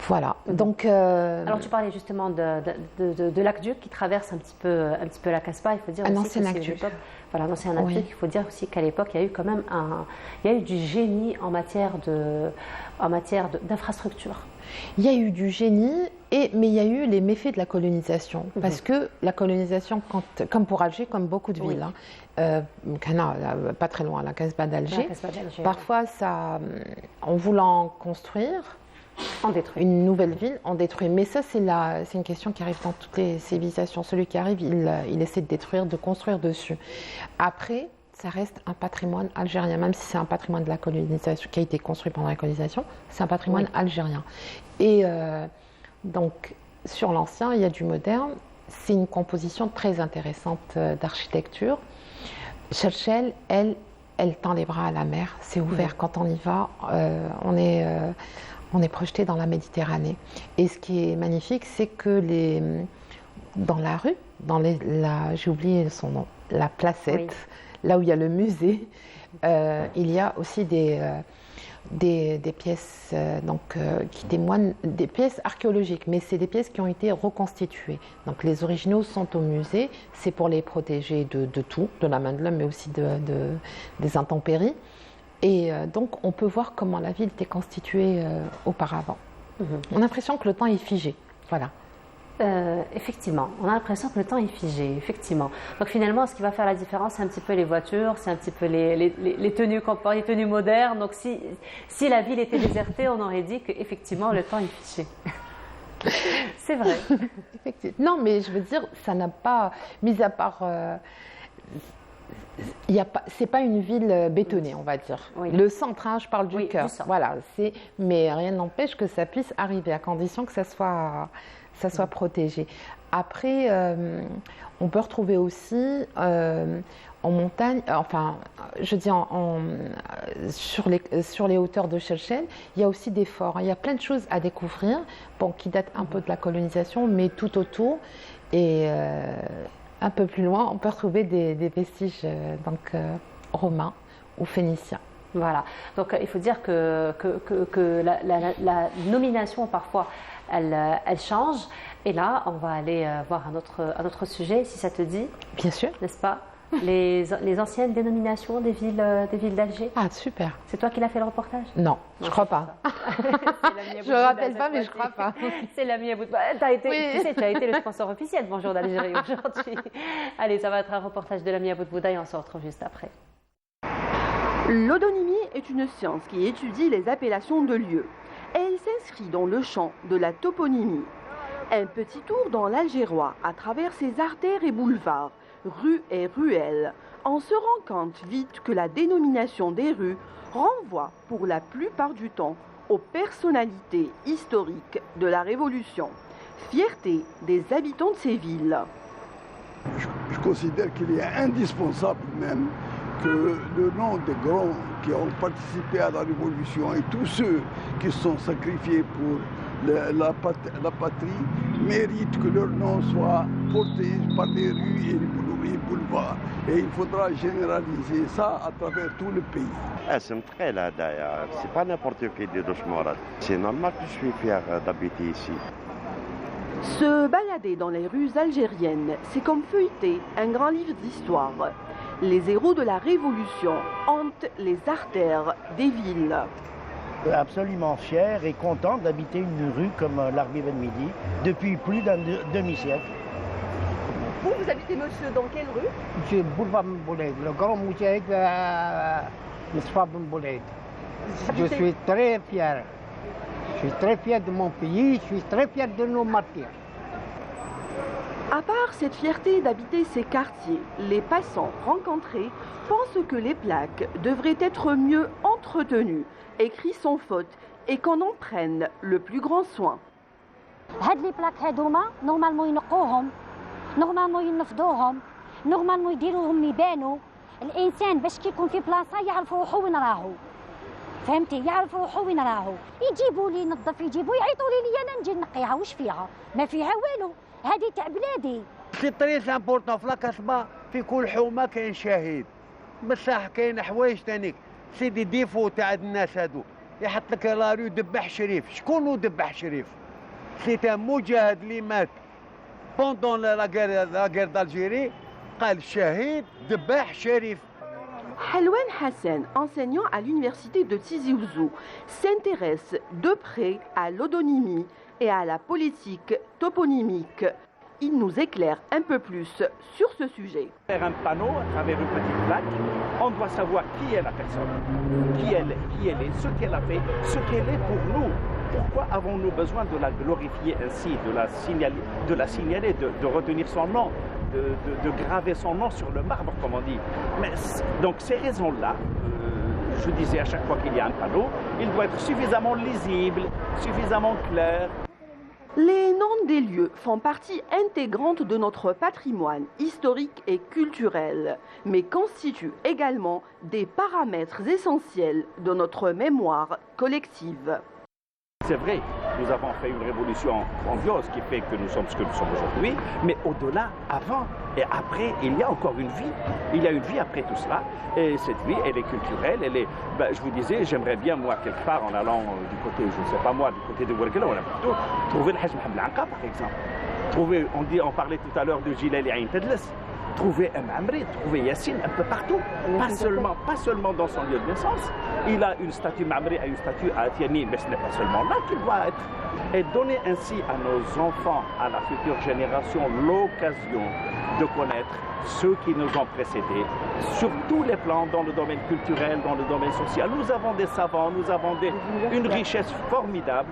[SPEAKER 11] Voilà. Donc,
[SPEAKER 1] alors tu parlais justement de l'aqueduc qui traverse un petit peu la Casbah. Il faut dire
[SPEAKER 11] un
[SPEAKER 1] aussi
[SPEAKER 11] ancien aqueduc.
[SPEAKER 1] Voilà, un ancien aqueduc. Il faut dire aussi qu'à l'époque, il y a eu quand même du génie en matière d'infrastructure.
[SPEAKER 11] Il y a eu du génie, mais il y a eu les méfaits de la colonisation. Parce que la colonisation, comme pour Alger, comme beaucoup de villes, Cana, pas très loin, la Casbah d'Alger, parfois, en voulant construire une nouvelle ville, on détruit. Mais ça, c'est une question qui arrive dans toutes les civilisations. Celui qui arrive, il essaie de détruire, de construire dessus. Après, ça reste un patrimoine algérien, même si c'est un patrimoine de la colonisation qui a été construit pendant la colonisation, c'est un patrimoine algérien. Et donc, sur l'ancien, il y a du moderne. C'est une composition très intéressante d'architecture. Churchill, elle tend les bras à la mer, c'est ouvert. Quand on y va, on est projeté dans la Méditerranée. Et ce qui est magnifique, c'est que dans la rue, j'ai oublié son nom, la Placette, là où il y a le musée, il y a aussi des pièces qui témoignent, des pièces archéologiques, mais c'est des pièces qui ont été reconstituées. Donc les originaux sont au musée, c'est pour les protéger de tout, de la main de l'homme, mais aussi des intempéries. Et donc, on peut voir comment la ville était constituée auparavant. On a l'impression que le temps est figé. Voilà.
[SPEAKER 1] Effectivement, on a l'impression que le temps est figé, effectivement. Donc finalement, ce qui va faire la différence, c'est un petit peu les voitures, c'est un petit peu les tenues qu'on porte, les tenues modernes. Donc si la ville était désertée, on aurait dit qu'effectivement, le temps est figé. C'est vrai.
[SPEAKER 11] Non, mais je veux dire, ça n'a pas, mis à part... c'est pas une ville bétonnée, on va dire. Oui. Le centre, hein, je parle du cœur. Voilà, mais rien n'empêche que ça puisse arriver, à condition que ça soit protégé. Après, on peut retrouver aussi en montagne, enfin, je dis sur les hauteurs de Churchill, il y a aussi des forts. Il y a plein de choses à découvrir, bon, qui datent un peu de la colonisation, mais tout autour. Et un peu plus loin, on peut retrouver des vestiges romains ou phéniciens.
[SPEAKER 1] Voilà. Donc il faut dire que la nomination parfois elle change. Et là, on va aller voir un autre sujet, si ça te dit.
[SPEAKER 11] Bien sûr.
[SPEAKER 1] N'est-ce pas? Les anciennes dénominations des villes d'Alger.
[SPEAKER 11] Ah, super.
[SPEAKER 1] C'est toi qui l'as fait le reportage?
[SPEAKER 11] Non, je ne crois pas. Je ne me rappelle pas, mais je ne crois pas.
[SPEAKER 1] C'est l'ami Aboud. Tu as été le sponsor officiel de Bonjour d'Algérie aujourd'hui. Allez, ça va être un reportage de l'ami Aboud Bouda et on se retrouve juste après.
[SPEAKER 12] L'odonymie est une science qui étudie les appellations de lieux. Elle s'inscrit dans le champ de la toponymie. Un petit tour dans l'algérois à travers ses artères et boulevards, rues et ruelles. On se rend compte vite que la dénomination des rues renvoie pour la plupart du temps aux personnalités historiques de la Révolution. Fierté des habitants de ces villes.
[SPEAKER 13] Je considère qu'il est indispensable même que le nom des grands qui ont participé à la Révolution et tous ceux qui se sont sacrifiés pour la patrie méritent que leur nom soit porté par les rues et les boulevards. Et il faudra généraliser ça à travers tout le pays.
[SPEAKER 14] C'est pas n'importe qui de Dochmorat. C'est normal que je suis fier d'habiter ici.
[SPEAKER 12] Se balader dans les rues algériennes, c'est comme feuilleter un grand livre d'histoire. Les héros de la Révolution hantent les artères des villes.
[SPEAKER 15] Absolument fier et content d'habiter une rue comme l'Arbi Ben Midi depuis plus d'un demi-siècle.
[SPEAKER 12] Vous habitez, monsieur, dans quelle rue?
[SPEAKER 15] Monsieur Boulevard Ben Boulaid, le grand moussaïque Moustapha Ben Boulaid. Je suis très fier. Je suis très fier de mon pays, je suis très fier de nos martyrs.
[SPEAKER 12] À part cette fierté d'habiter ces quartiers, les passants rencontrés pensent que les plaques devraient être mieux entretenues, écrites sans faute, et qu'on en prenne le plus grand soin.
[SPEAKER 16] هاد لي بلاك هادوما نورمالمون ينقوهم نورمالمون ينفضوهم نورمالمون يديروهم يبانوا الانسان باش كيكون في بلاصه يعرف روحو وين راهو فهمتي يعرف روحو وين راهو يجيبوا لي ينظف يجيبوا يعيطوا لي انا نجي نقيها واش فيها ما فيها والو هذه تاع بلادي
[SPEAKER 17] سي تري امبورطون في لاكاسبا في كل حومه كاين شهيد بصح كاين حوايج ثانيك سي دي ديفو تاع الناس هادو يحط لك لا ريو دبح شريف شكون هو دبح شريف سي ان مجاهد اللي مات بوندون لا غير d'Algérie قال الشهيد دباح شريف.
[SPEAKER 12] Helwen Hassan, enseignant à l'université de Tizi Ouzou, s'intéresse de près à l'odonymie et à la politique toponymique. Il nous éclaire un peu plus sur ce sujet.
[SPEAKER 18] Faire un panneau à travers une petite plaque, on doit savoir qui est la personne, qui elle est, ce qu'elle a fait, ce qu'elle est pour nous. Pourquoi avons-nous besoin de la glorifier ainsi, de la signaler, de retenir son nom, de graver son nom sur le marbre, comme on dit. Mais, donc ces raisons-là, je disais à chaque fois qu'il y a un panneau, il doit être suffisamment lisible, suffisamment clair.
[SPEAKER 12] Les noms des lieux font partie intégrante de notre patrimoine historique et culturel, mais constituent également des paramètres essentiels de notre mémoire collective.
[SPEAKER 18] C'est vrai, nous avons fait une révolution grandiose qui fait que nous sommes ce que nous sommes aujourd'hui, mais au-delà, avant et après, il y a encore une vie. Il y a une vie après tout cela, et cette vie, elle est culturelle, elle est... je vous disais, j'aimerais bien, moi, quelque part, en allant du côté, je ne sais pas moi, du côté de Ouerguela, ou plutôt, trouver le Hajj Mohamed Anqa, par exemple. On parlait tout à l'heure de Gilal et Aïn Tadles. trouver un Mamri, trouver Yassine un peu partout, pas seulement dans son lieu de naissance. Il a une statue Mamri et une statue à Atiani, mais ce n'est pas seulement là qu'il doit être. Et donner ainsi à nos enfants, à la future génération, l'occasion de connaître ceux qui nous ont précédés, sur tous les plans, dans le domaine culturel, dans le domaine social. Nous avons des savants, nous avons une richesse formidable.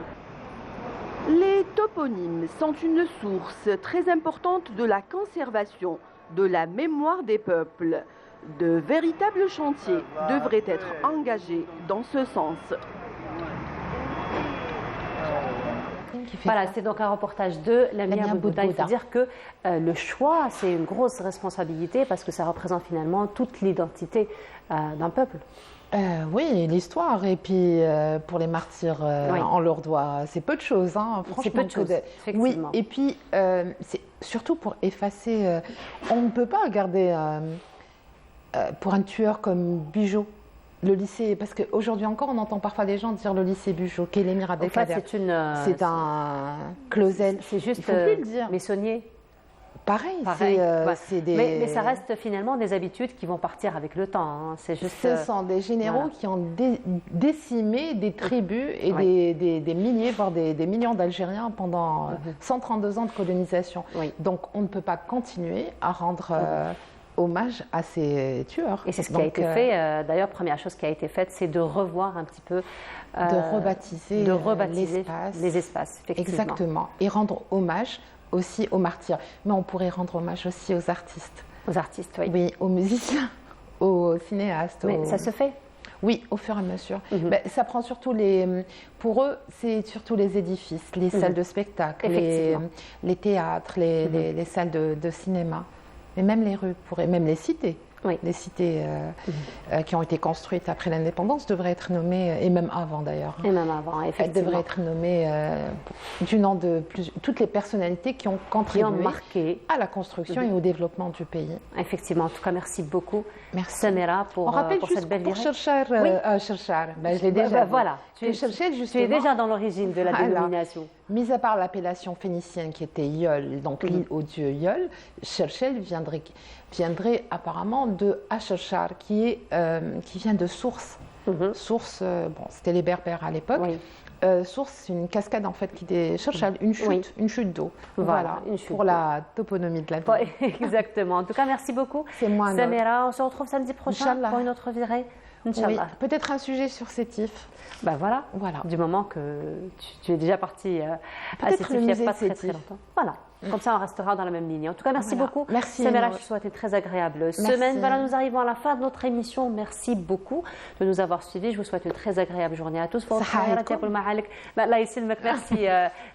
[SPEAKER 12] Les toponymes sont une source très importante de la conservation de la mémoire des peuples. De véritables chantiers devraient être engagés dans ce sens.
[SPEAKER 1] Voilà, c'est donc un reportage de Lamia Boudbouda. Il faut dire que le choix, c'est une grosse responsabilité parce que ça représente finalement toute l'identité d'un peuple.
[SPEAKER 11] Oui, l'histoire. Et puis, pour les martyrs, on leur doit... C'est peu de choses, hein, franchement.
[SPEAKER 1] C'est peu de choses, effectivement.
[SPEAKER 11] Oui, et puis, c'est surtout pour effacer... on ne peut pas garder pour un tueur comme Bugeaud. Le lycée, parce qu'aujourd'hui encore, on entend parfois des gens dire le lycée Bugeaud, qui est l'émir Abdelkader.
[SPEAKER 1] C'est
[SPEAKER 11] un Clausel.
[SPEAKER 1] C'est juste
[SPEAKER 11] il faut plus le dire.
[SPEAKER 1] Messonnier.
[SPEAKER 11] Pareil.
[SPEAKER 1] C'est des... mais ça reste finalement des habitudes qui vont partir avec le temps. Hein.
[SPEAKER 11] Ce sont des généraux qui ont décimé des tribus et des milliers, voire des millions d'Algériens pendant 132 ans de colonisation. Donc on ne peut pas continuer à rendre... hommage à ces tueurs.
[SPEAKER 1] Et c'est ce qui a été fait. D'ailleurs, première chose qui a été faite, c'est de revoir un petit peu...
[SPEAKER 11] de rebaptiser
[SPEAKER 1] les espaces. Effectivement.
[SPEAKER 11] Exactement. Et rendre hommage aussi aux martyrs. Mais on pourrait rendre hommage aussi aux artistes.
[SPEAKER 1] Aux artistes, oui.
[SPEAKER 11] Oui, aux musiciens, aux cinéastes.
[SPEAKER 1] Mais ça se fait.
[SPEAKER 11] Oui, au fur et à mesure. Ça prend surtout pour eux, c'est surtout les édifices, les salles de spectacle, les théâtres, les salles de cinéma. Et même les rues, même les cités. Les cités qui ont été construites après l'indépendance devraient être nommées, et même avant d'ailleurs.
[SPEAKER 1] Et même avant, effectivement.
[SPEAKER 11] Elles devraient être nommées du nom de toutes les personnalités qui ont contribué à la construction et au développement du pays.
[SPEAKER 1] Effectivement, en tout cas, merci beaucoup.
[SPEAKER 11] Merci
[SPEAKER 1] Samira pour cette belle virée.
[SPEAKER 11] Cherchar, je l'ai déjà dit.
[SPEAKER 1] Voilà, tu es déjà dans l'origine de la dénomination.
[SPEAKER 11] Mis à part l'appellation phénicienne qui était Yol, donc l'île au dieu Yol, Cherchel viendrait apparemment de Acherchar, qui vient de Source. Source, c'était les Berbères à l'époque. Source, c'est une cascade en fait qui était Cherchel, une chute d'eau. Voilà, pour la toponymie de la ville.
[SPEAKER 1] Exactement. En tout cas, merci beaucoup.
[SPEAKER 11] C'est moi,
[SPEAKER 1] Samira. On se retrouve samedi prochain pour une autre virée.
[SPEAKER 11] Oui, peut-être un sujet sur Sétif.
[SPEAKER 1] Voilà. Du moment que tu es déjà parti à Sétif il n'y a pas très longtemps. Voilà. Comme ça, on restera dans la même ligne. En tout cas, merci beaucoup.
[SPEAKER 11] Merci.
[SPEAKER 1] Samira, je te souhaite une très agréable semaine. Voilà, nous arrivons à la fin de notre émission. Merci beaucoup de nous avoir suivis. Je vous souhaite une très agréable journée à tous. Merci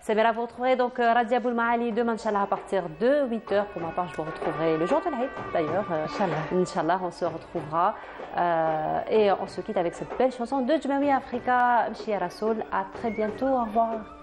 [SPEAKER 1] Samira. Vous retrouverez donc Radia Boulmaali demain, Inch'Allah, à partir de 8h. Pour ma part, je vous retrouverai le jour de l'Aïd. D'ailleurs, Inch'Allah, on se retrouvera. Et on se quitte avec cette belle chanson de Jmawi Africa, Mchia Rasoul. À très bientôt. Au revoir.